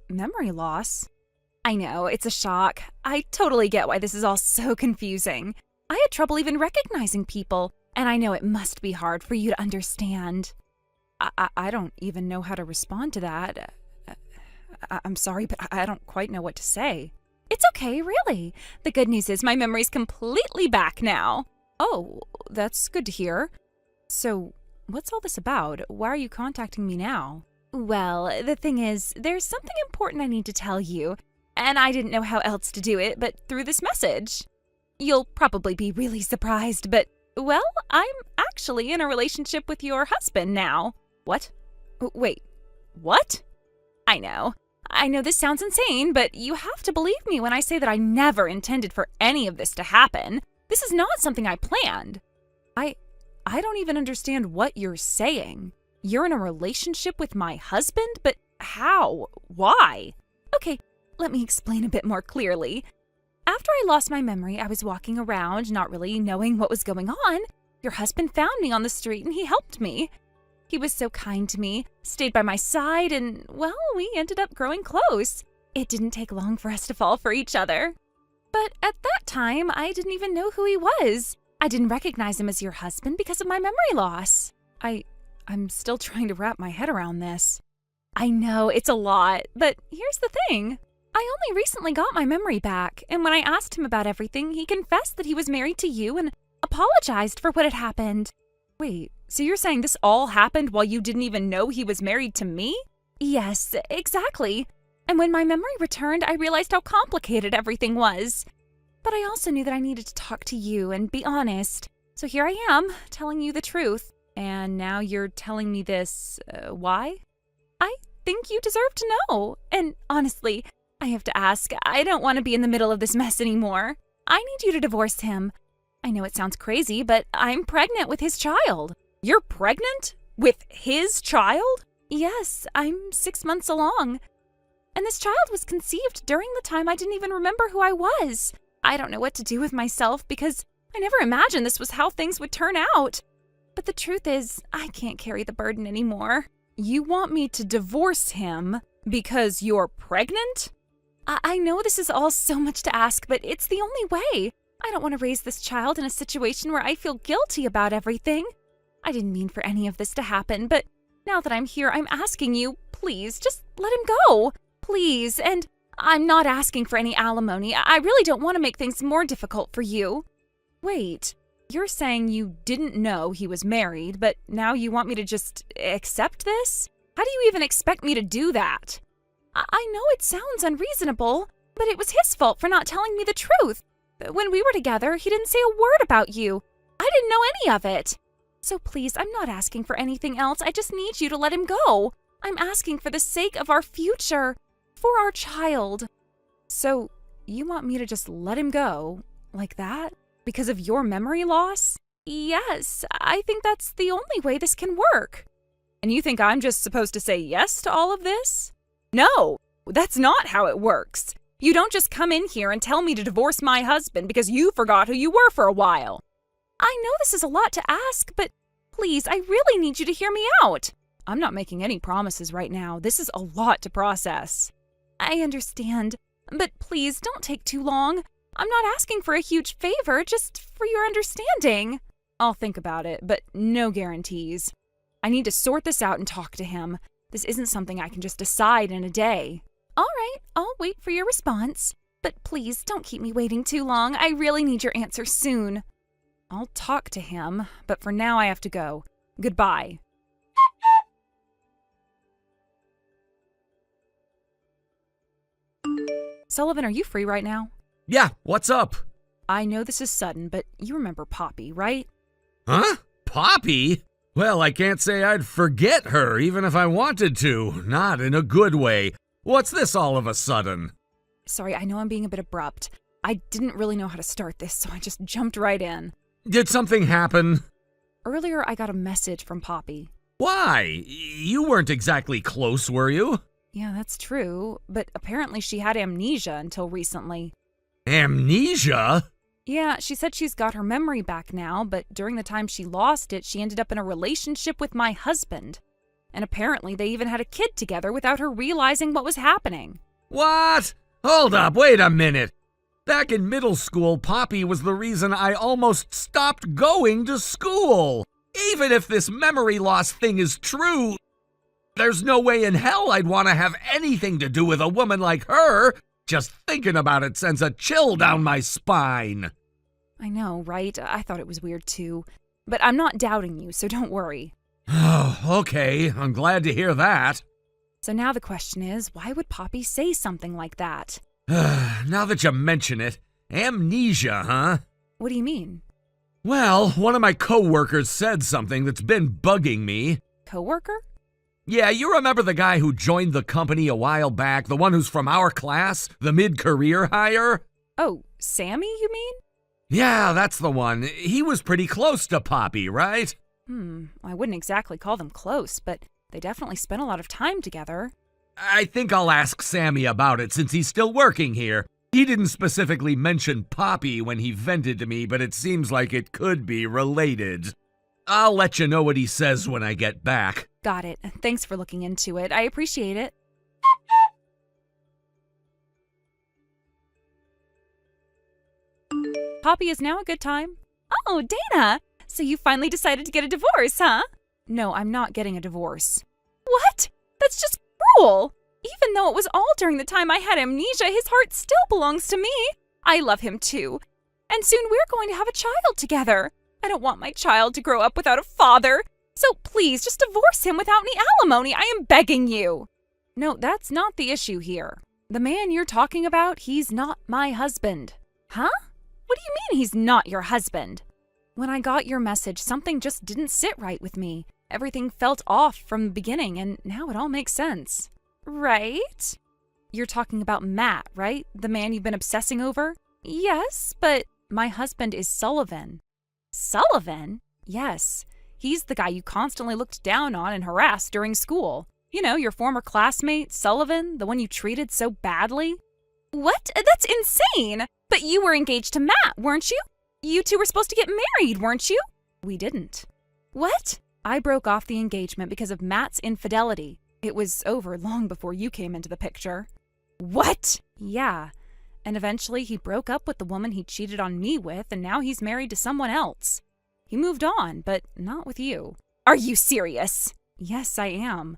Memory loss? I know, it's a shock. I totally get why this is all so confusing. I had trouble even recognizing people, and I know it must be hard for you to understand. I don't even know how to respond to that. I'm sorry, but I don't quite know what to say. It's okay, really. The good news is my memory's completely back now. Oh, that's good to hear. So, what's all this about? Why are you contacting me now? Well, the thing is, there's something important I need to tell you, and I didn't know how else to do it but through this message. You'll probably be really surprised, but, well, I'm actually in a relationship with your husband now. What? Wait, what? I know this sounds insane, but you have to believe me when I say that I never intended for any of this to happen. This is not something I planned. I don't even understand what you're saying. You're in a relationship with my husband? But how? Why? Okay, let me explain a bit more clearly. After I lost my memory, I was walking around, not really knowing what was going on. Your husband found me on the street and he helped me. He was so kind to me, stayed by my side, and, well, we ended up growing close. It didn't take long for us to fall for each other. But at that time, I didn't even know who he was. I didn't recognize him as your husband because of my memory loss. I'm still trying to wrap my head around this. I know, it's a lot, but here's the thing. I only recently got my memory back, and when I asked him about everything, he confessed that he was married to you and apologized for what had happened. Wait, so you're saying this all happened while you didn't even know he was married to me? Yes, exactly. And when my memory returned, I realized how complicated everything was. But I also knew that I needed to talk to you and be honest. So here I am, telling you the truth. And now you're telling me this, why? I think you deserve to know. And honestly, I have to ask, I don't want to be in the middle of this mess anymore. I need you to divorce him. I know it sounds crazy, but I'm pregnant with his child. You're pregnant? With his child? Yes, I'm 6 months along. And this child was conceived during the time I didn't even remember who I was. I don't know what to do with myself because I never imagined this was how things would turn out. But the truth is, I can't carry the burden anymore. You want me to divorce him because you're pregnant? I know this is all so much to ask, but it's the only way. I don't want to raise this child in a situation where I feel guilty about everything. I didn't mean for any of this to happen, but now that I'm here, I'm asking you, please, just let him go. Please. And I'm not asking for any alimony. I really don't want to make things more difficult for you. Wait, you're saying you didn't know he was married, but now you want me to just accept this? How do you even expect me to do that? I know it sounds unreasonable, but it was his fault for not telling me the truth. When we were together, he didn't say a word about you. I didn't know any of it. So please, I'm not asking for anything else. I just need you to let him go. I'm asking for the sake of our future, for our child. So you want me to just let him go like that? Because of your memory loss? Yes, I think that's the only way this can work. And you think I'm just supposed to say yes to all of this? No, that's not how it works. You don't just come in here and tell me to divorce my husband because you forgot who you were for a while. I know this is a lot to ask, but please, I really need you to hear me out. I'm not making any promises right now. This is a lot to process. I understand, but please don't take too long. I'm not asking for a huge favor, just for your understanding. I'll think about it, but no guarantees. I need to sort this out and talk to him. This isn't something I can just decide in a day. All right, I'll wait for your response. But please, don't keep me waiting too long. I really need your answer soon. I'll talk to him, but for now I have to go. Goodbye. Sullivan, are you free right now? Yeah, what's up? I know this is sudden, but you remember Poppy, right? Huh? Poppy? Well, I can't say I'd forget her, even if I wanted to. Not in a good way. What's this all of a sudden? Sorry, I know I'm being a bit abrupt. I didn't really know how to start this, so I just jumped right in. Did something happen? Earlier, I got a message from Poppy. Why? You weren't exactly close, were you? Yeah, that's true, but apparently she had amnesia until recently. Amnesia? Yeah, she said she's got her memory back now, but during the time she lost it, she ended up in a relationship with my husband. And apparently they even had a kid together without her realizing what was happening. What? Hold up, wait a minute. Back in middle school, Poppy was the reason I almost stopped going to school. Even if this memory loss thing is true, there's no way in hell I'd want to have anything to do with a woman like her. Just thinking about it sends a chill down my spine. I know, right? I thought it was weird too. But I'm not doubting you, so don't worry. Oh, okay, I'm glad to hear that. So now the question is, why would Poppy say something like that? Now that you mention it, amnesia, huh? What do you mean? Well, one of my coworkers said something that's been bugging me. Coworker? Yeah, you remember the guy who joined the company a while back, the one who's from our class, the mid-career hire? Oh, Sammy, you mean? Yeah, that's the one. He was pretty close to Poppy, right? I wouldn't exactly call them close, but they definitely spent a lot of time together. I think I'll ask Sammy about it since he's still working here. He didn't specifically mention Poppy when he vented to me, but it seems like it could be related. I'll let you know what he says when I get back. Got it. Thanks for looking into it. I appreciate it. Poppy, is now a good time? Oh, Dana! So you finally decided to get a divorce, huh? No, I'm not getting a divorce. What? That's just cruel! Even though it was all during the time I had amnesia, his heart still belongs to me. I love him too. And soon we're going to have a child together. I don't want my child to grow up without a father. So please, just divorce him without any alimony. I am begging you. No, that's not the issue here. The man you're talking about, he's not my husband. Huh? What do you mean he's not your husband? When I got your message, something just didn't sit right with me. Everything felt off from the beginning, and now it all makes sense. Right? You're talking about Matt, right? The man you've been obsessing over? Yes, but my husband is Sullivan. Sullivan? Yes. He's the guy you constantly looked down on and harassed during school. You know, your former classmate, Sullivan, the one you treated so badly. What? That's insane! But you were engaged to Matt, weren't you? You two were supposed to get married, weren't you? We didn't. What? I broke off the engagement because of Matt's infidelity. It was over long before you came into the picture. What? Yeah. And eventually he broke up with the woman he cheated on me with, and now he's married to someone else. He moved on, but not with you. Are you serious? Yes, I am.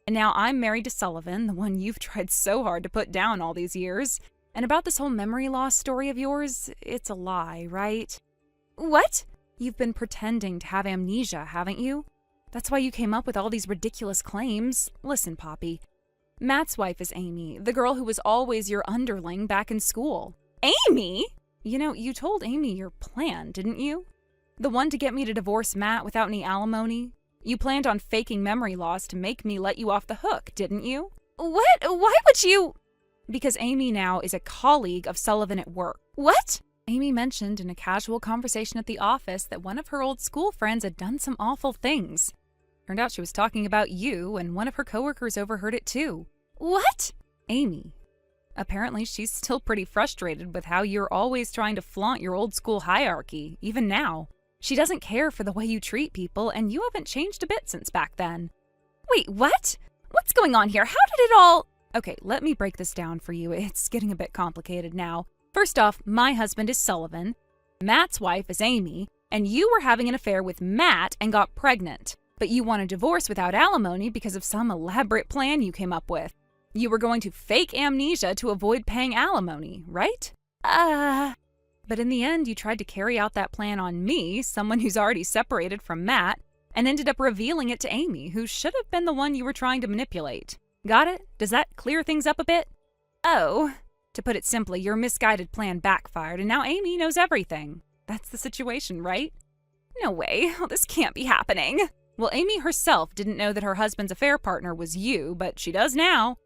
And now I'm married to Sullivan, the one you've tried so hard to put down all these years. And about this whole memory loss story of yours, it's a lie, right? What? You've been pretending to have amnesia, haven't you? That's why you came up with all these ridiculous claims. Listen, Poppy. Matt's wife is Amy, the girl who was always your underling back in school. Amy? You know, you told Amy your plan, didn't you? The one to get me to divorce Matt without any alimony? You planned on faking memory loss to make me let you off the hook, didn't you? What? Why would you? Because Amy now is a colleague of Sullivan at work. What? Amy mentioned in a casual conversation at the office that one of her old school friends had done some awful things. Turned out she was talking about you, and one of her coworkers overheard it too. What? Amy. Apparently she's still pretty frustrated with how you're always trying to flaunt your old school hierarchy, even now. She doesn't care for the way you treat people, and you haven't changed a bit since back then. Wait, what? What's going on here? How did it all... Okay, let me break this down for you. It's getting a bit complicated now. First off, my husband is Sullivan, Matt's wife is Amy, and you were having an affair with Matt and got pregnant. But you want a divorce without alimony because of some elaborate plan you came up with. You were going to fake amnesia to avoid paying alimony, right? But in the end, you tried to carry out that plan on me, someone who's already separated from Matt, and ended up revealing it to Amy, who should have been the one you were trying to manipulate. Got it? Does that clear things up a bit? Oh. To put it simply, your misguided plan backfired, and now Amy knows everything. That's the situation, right? No way. Oh, this can't be happening. Well, Amy herself didn't know that her husband's affair partner was you, but she does now.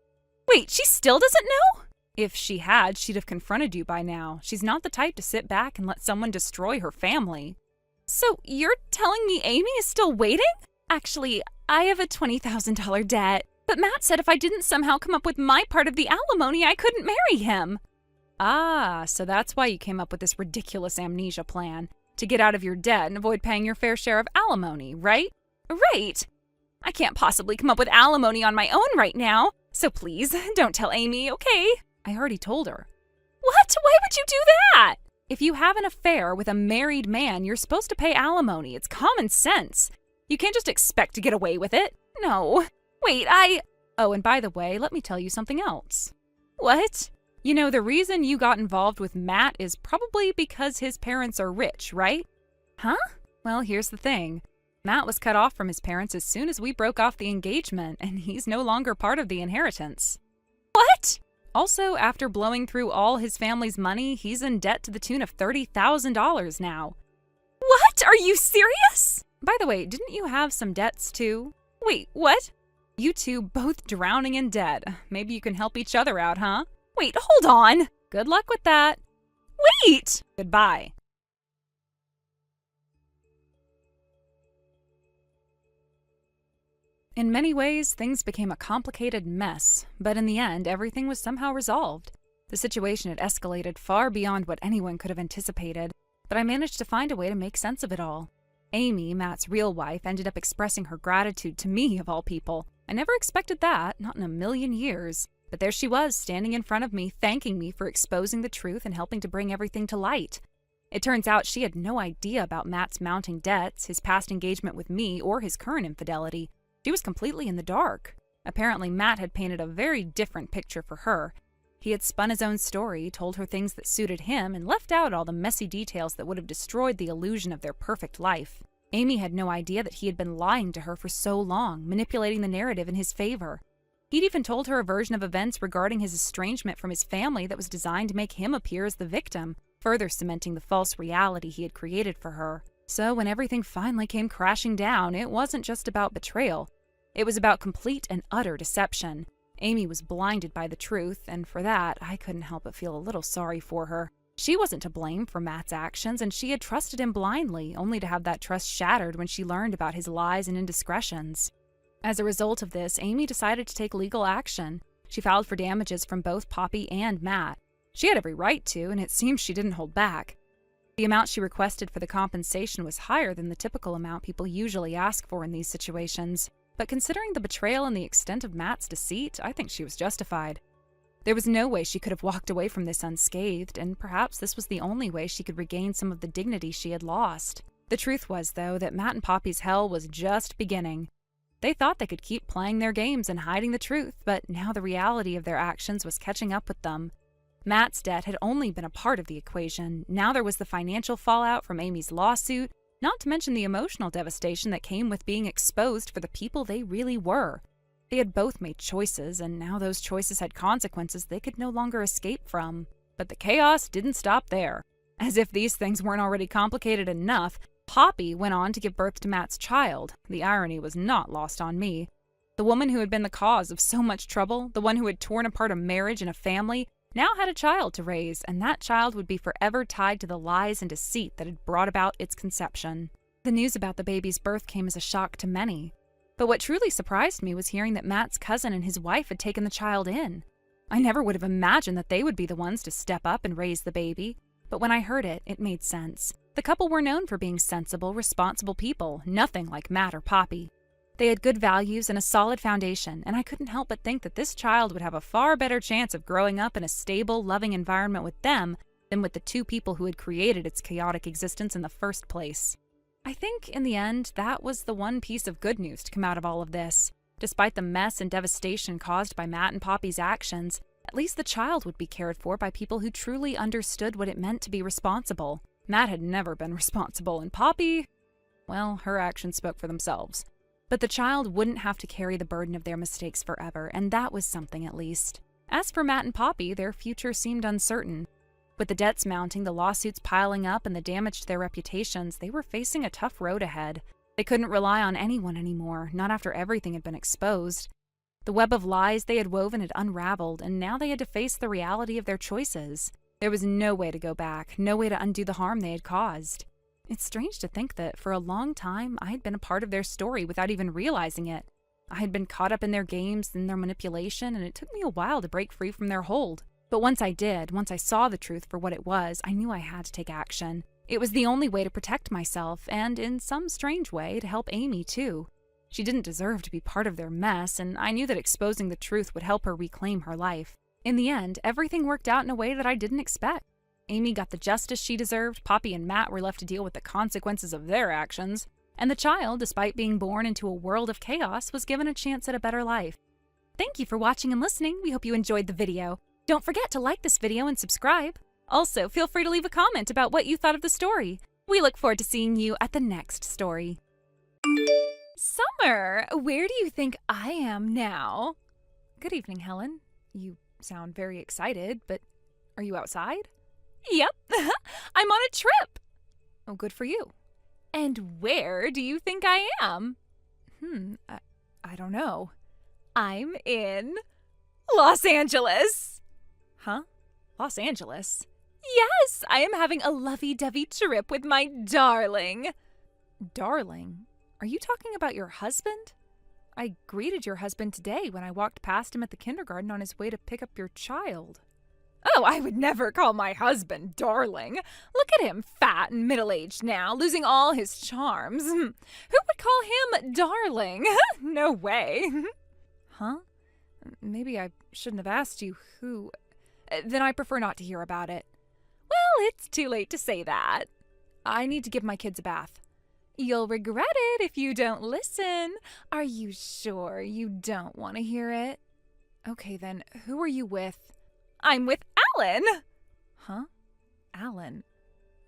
Wait, she still doesn't know? If she had, she'd have confronted you by now. She's not the type to sit back and let someone destroy her family. So you're telling me Amy is still waiting? Actually, I have a $20,000 debt, but Matt said if I didn't somehow come up with my part of the alimony, I couldn't marry him. Ah, so that's why you came up with this ridiculous amnesia plan. To get out of your debt and avoid paying your fair share of alimony, right? Right. I can't possibly come up with alimony on my own right now, so please don't tell Amy, okay? I already told her. What? Why would you do that? If you have an affair with a married man, you're supposed to pay alimony. It's common sense. You can't just expect to get away with it. No. Wait, Oh, and by the way, let me tell you something else. What? You know, the reason you got involved with Matt is probably because his parents are rich, right? Huh? Well, here's the thing. Matt was cut off from his parents as soon as we broke off the engagement, and he's no longer part of the inheritance. What? Also, after blowing through all his family's money, he's in debt to the tune of $30,000 now. What? Are you serious? By the way, didn't you have some debts too? Wait, what? You two both drowning in debt. Maybe you can help each other out, huh? Wait, hold on. Good luck with that. Wait! Goodbye. In many ways, things became a complicated mess, but in the end, everything was somehow resolved. The situation had escalated far beyond what anyone could have anticipated, but I managed to find a way to make sense of it all. Amy, Matt's real wife, ended up expressing her gratitude to me, of all people. I never expected that, not in a million years. But there she was, standing in front of me, thanking me for exposing the truth and helping to bring everything to light. It turns out she had no idea about Matt's mounting debts, his past engagement with me, or his current infidelity. She was completely in the dark. Apparently, Matt had painted a very different picture for her. He had spun his own story, told her things that suited him, and left out all the messy details that would have destroyed the illusion of their perfect life. Amy had no idea that he had been lying to her for so long, manipulating the narrative in his favor. He'd even told her a version of events regarding his estrangement from his family that was designed to make him appear as the victim, further cementing the false reality he had created for her. So when everything finally came crashing down, it wasn't just about betrayal. It was about complete and utter deception. Amy was blinded by the truth, and for that, I couldn't help but feel a little sorry for her. She wasn't to blame for Matt's actions, and she had trusted him blindly, only to have that trust shattered when she learned about his lies and indiscretions. As a result of this, Amy decided to take legal action. She filed for damages from both Poppy and Matt. She had every right to, and it seems she didn't hold back. The amount she requested for the compensation was higher than the typical amount people usually ask for in these situations. But considering the betrayal and the extent of Matt's deceit, I think she was justified. There was no way she could have walked away from this unscathed, and perhaps this was the only way she could regain some of the dignity she had lost. The truth was, though, that Matt and Poppy's hell was just beginning. They thought they could keep playing their games and hiding the truth, but now the reality of their actions was catching up with them. Matt's debt had only been a part of the equation. Now there was the financial fallout from Amy's lawsuit, not to mention the emotional devastation that came with being exposed for the people they really were. They had both made choices, and now those choices had consequences they could no longer escape from. But the chaos didn't stop there. As if these things weren't already complicated enough, Poppy went on to give birth to Matt's child. The irony was not lost on me. The woman who had been the cause of so much trouble, the one who had torn apart a marriage and a family, now had a child to raise, and that child would be forever tied to the lies and deceit that had brought about its conception. The news about the baby's birth came as a shock to many. But what truly surprised me was hearing that Matt's cousin and his wife had taken the child in. I never would have imagined that they would be the ones to step up and raise the baby. But when I heard it, it made sense. The couple were known for being sensible, responsible people, nothing like Matt or Poppy. They had good values and a solid foundation, and I couldn't help but think that this child would have a far better chance of growing up in a stable, loving environment with them than with the two people who had created its chaotic existence in the first place. I think, in the end, that was the one piece of good news to come out of all of this. Despite the mess and devastation caused by Matt and Poppy's actions, at least the child would be cared for by people who truly understood what it meant to be responsible. Matt had never been responsible, and Poppy, well, her actions spoke for themselves. But the child wouldn't have to carry the burden of their mistakes forever, and that was something at least. As for Matt and Poppy, their future seemed uncertain. With the debts mounting, the lawsuits piling up, and the damage to their reputations, they were facing a tough road ahead. They couldn't rely on anyone anymore, not after everything had been exposed. The web of lies they had woven had unraveled, and now they had to face the reality of their choices. There was no way to go back, no way to undo the harm they had caused. It's strange to think that, for a long time, I had been a part of their story without even realizing it. I had been caught up in their games and their manipulation, and it took me a while to break free from their hold. But once I saw the truth for what it was, I knew I had to take action. It was the only way to protect myself, and in some strange way, to help Amy, too. She didn't deserve to be part of their mess, and I knew that exposing the truth would help her reclaim her life. In the end, everything worked out in a way that I didn't expect. Amy got the justice she deserved, Poppy and Matt were left to deal with the consequences of their actions, and the child, despite being born into a world of chaos, was given a chance at a better life. Thank you for watching and listening. We hope you enjoyed the video. Don't forget to like this video and subscribe. Also, feel free to leave a comment about what you thought of the story. We look forward to seeing you at the next story. Summer, where do you think I am now? Good evening, Helen. You sound very excited, but are you outside? Yep, I'm on a trip. Oh, good for you. And where do you think I am? I don't know. I'm in Los Angeles. Huh? Los Angeles? Yes, I am having a lovey-dovey trip with my darling. Darling? Are you talking about your husband? I greeted your husband today when I walked past him at the kindergarten on his way to pick up your child. Oh, I would never call my husband darling. Look at him, fat and middle-aged now, losing all his charms. Who would call him darling? No way. Huh? Maybe I shouldn't have asked you who. Then I prefer not to hear about it. Well, it's too late to say that. I need to give my kids a bath. You'll regret it if you don't listen. Are you sure you don't want to hear it? Okay, then, who are you with? I'm with Alan. Huh? Alan?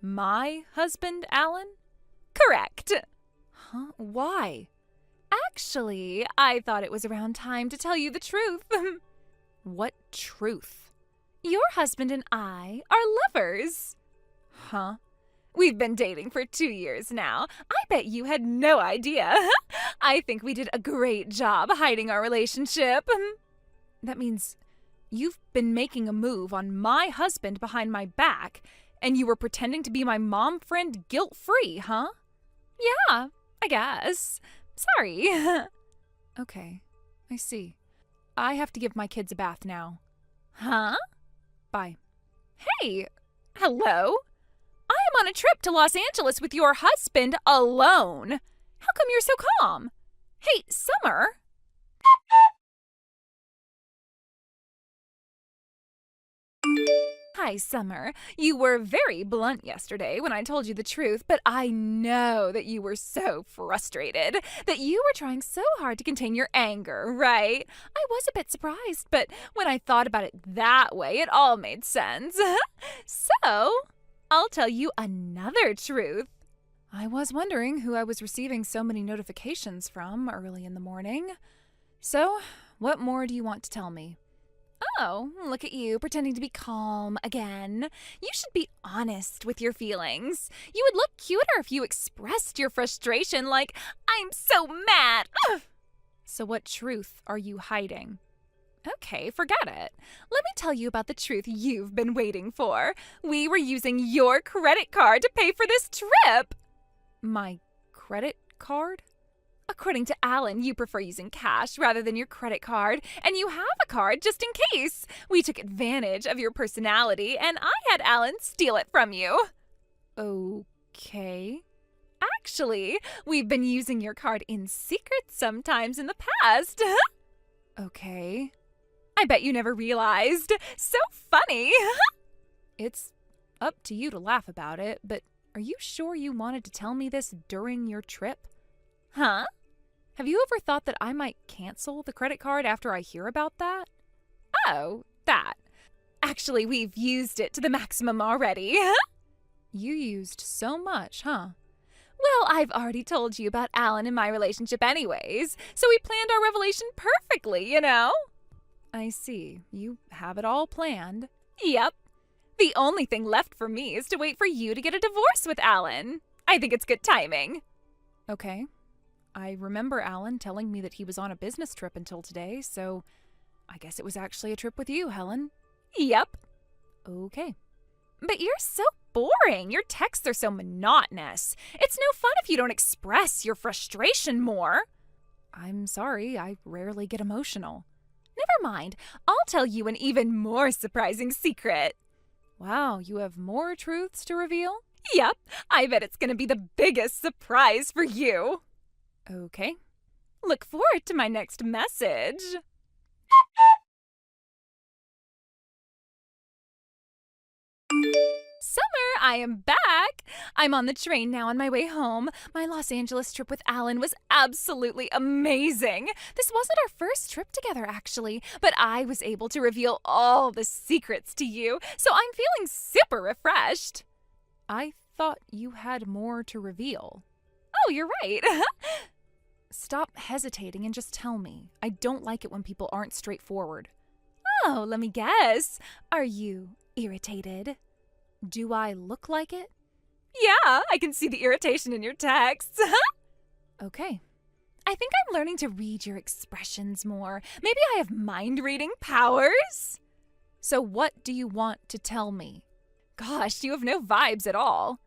My husband, Alan? Correct. Huh? Why? Actually, I thought it was around time to tell you the truth. What truth? Your husband and I are lovers. Huh? We've been dating for 2 years now. I bet you had no idea. I think we did a great job hiding our relationship. That means you've been making a move on my husband behind my back, and you were pretending to be my mom friend guilt-free, huh? Yeah, I guess. Sorry. Okay, I see. I have to give my kids a bath now. Huh? Bye. Hey, hello? I am on a trip to Los Angeles with your husband alone. How come you're so calm? Hey, Summer. Hi, Summer. You were very blunt yesterday when I told you the truth, but I know that you were so frustrated, that you were trying so hard to contain your anger, right? I was a bit surprised, but when I thought about it that way, it all made sense. So, I'll tell you another truth. I was wondering who I was receiving so many notifications from early in the morning. So, what more do you want to tell me? Oh, look at you, pretending to be calm again. You should be honest with your feelings. You would look cuter if you expressed your frustration like, I'm so mad. Ugh. So what truth are you hiding? Okay, forget it. Let me tell you about the truth you've been waiting for. We were using your credit card to pay for this trip. My credit card? According to Alan, you prefer using cash rather than your credit card, and you have a card just in case. We took advantage of your personality, and I had Alan steal it from you. Okay. Actually, we've been using your card in secret sometimes in the past. Okay. I bet you never realized. So funny. It's up to you to laugh about it, but are you sure you wanted to tell me this during your trip? Huh? Have you ever thought that I might cancel the credit card after I hear about that? Oh, that. Actually, we've used it to the maximum already. You used so much, huh? Well, I've already told you about Alan and my relationship anyways, so we planned our revelation perfectly, you know? I see. You have it all planned. Yep. The only thing left for me is to wait for you to get a divorce with Alan. I think it's good timing. Okay. I remember Alan telling me that he was on a business trip until today, so I guess it was actually a trip with you, Helen. Yep. Okay. But you're so boring. Your texts are so monotonous. It's no fun if you don't express your frustration more. I'm sorry, I rarely get emotional. Never mind. I'll tell you an even more surprising secret. Wow, you have more truths to reveal? Yep, I bet it's gonna be the biggest surprise for you. Okay. Look forward to my next message. Summer, I am back. I'm on the train now on my way home. My Los Angeles trip with Alan was absolutely amazing. This wasn't our first trip together, actually, but I was able to reveal all the secrets to you, so I'm feeling super refreshed. I thought you had more to reveal. Oh, you're right. Stop hesitating and just tell me. I don't like it when people aren't straightforward. Oh, let me guess. Are you irritated? Do I look like it? Yeah, I can see the irritation in your texts. Okay. I think I'm learning to read your expressions more. Maybe I have mind-reading powers? So what do you want to tell me? Gosh, you have no vibes at all.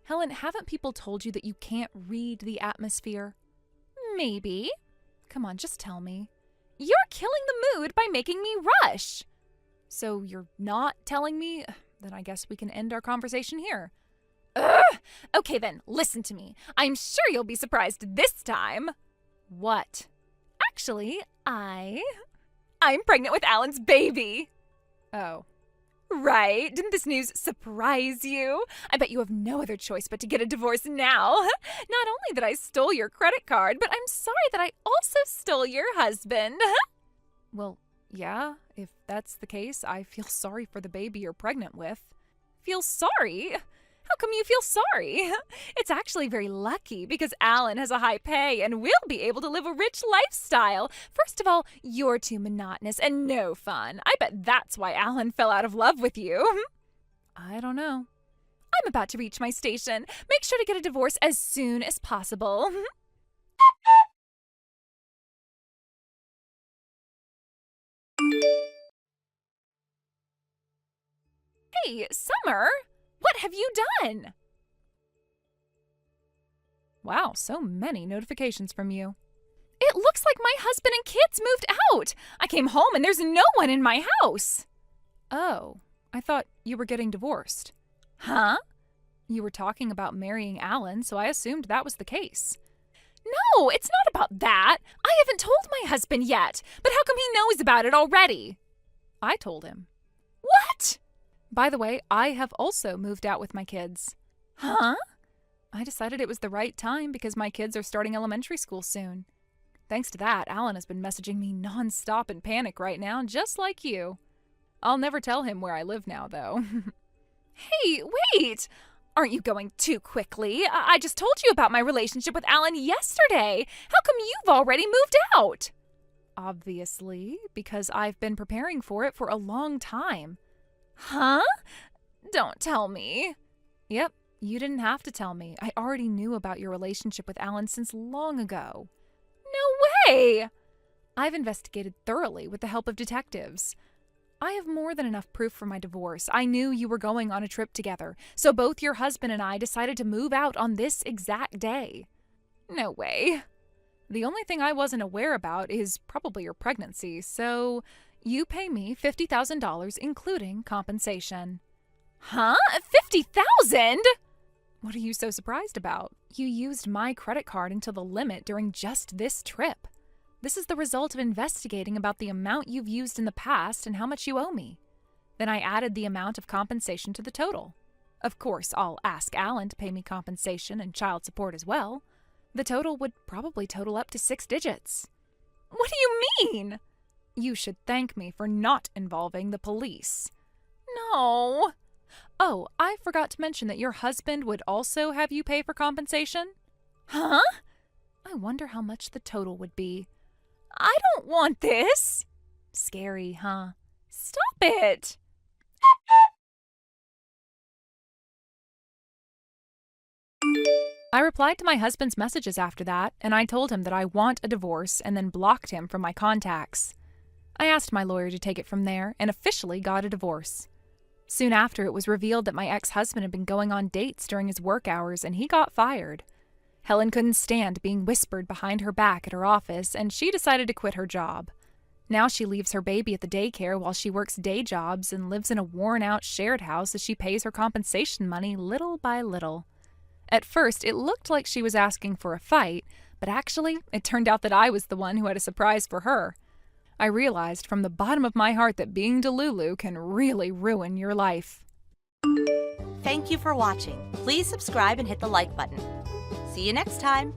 Helen, haven't people told you that you can't read the atmosphere? Maybe. Come on, just tell me. You're killing the mood by making me rush. So you're not telling me? Then I guess we can end our conversation here. Ugh! Okay then, listen to me. I'm sure you'll be surprised this time. What? Actually, I'm pregnant with Alan's baby. Oh. Right? Didn't this news surprise you? I bet you have no other choice but to get a divorce now. Not only that I stole your credit card, but I'm sorry that I also stole your husband. Well, yeah, if that's the case, I feel sorry for the baby you're pregnant with. Feel sorry? How come you feel sorry? It's actually very lucky because Alan has a high pay and we'll be able to live a rich lifestyle. First of all, you're too monotonous and no fun. I bet that's why Alan fell out of love with you. I don't know. I'm about to reach my station. Make sure to get a divorce as soon as possible. Hey, Summer! What have you done? Wow, so many notifications from you. It looks like my husband and kids moved out. I came home and there's no one in my house. Oh, I thought you were getting divorced. Huh? You were talking about marrying Alan, so I assumed that was the case. No, it's not about that. I haven't told my husband yet. But how come he knows about it already? I told him. What? By the way, I have also moved out with my kids. Huh? I decided it was the right time because my kids are starting elementary school soon. Thanks to that, Alan has been messaging me nonstop in panic right now, just like you. I'll never tell him where I live now, though. Hey, wait! Aren't you going too quickly? I just told you about my relationship with Alan yesterday. How come you've already moved out? Obviously, because I've been preparing for it for a long time. Huh? Don't tell me. Yep, you didn't have to tell me. I already knew about your relationship with Alan since long ago. No way! I've investigated thoroughly with the help of detectives. I have more than enough proof for my divorce. I knew you were going on a trip together, so both your husband and I decided to move out on this exact day. No way. The only thing I wasn't aware about is probably your pregnancy, so you pay me $50,000 including compensation. Huh? $50,000? What are you so surprised about? You used my credit card until the limit during just this trip. This is the result of investigating about the amount you've used in the past and how much you owe me. Then I added the amount of compensation to the total. Of course, I'll ask Alan to pay me compensation and child support as well. The total would probably total up to 6 digits. What do you mean? You should thank me for not involving the police. No. Oh, I forgot to mention that your husband would also have you pay for compensation. Huh? I wonder how much the total would be. I don't want this. Scary, huh? Stop it. I replied to my husband's messages after that, and I told him that I want a divorce and then blocked him from my contacts. I asked my lawyer to take it from there and officially got a divorce. Soon after, it was revealed that my ex-husband had been going on dates during his work hours and he got fired. Helen couldn't stand being whispered behind her back at her office, and she decided to quit her job. Now she leaves her baby at the daycare while she works day jobs and lives in a worn-out shared house as she pays her compensation money little by little. At first, it looked like she was asking for a fight, but actually, it turned out that I was the one who had a surprise for her. I realized from the bottom of my heart that being Delulu can really ruin your life. Thank you for watching. Please subscribe and hit the like button. See you next time.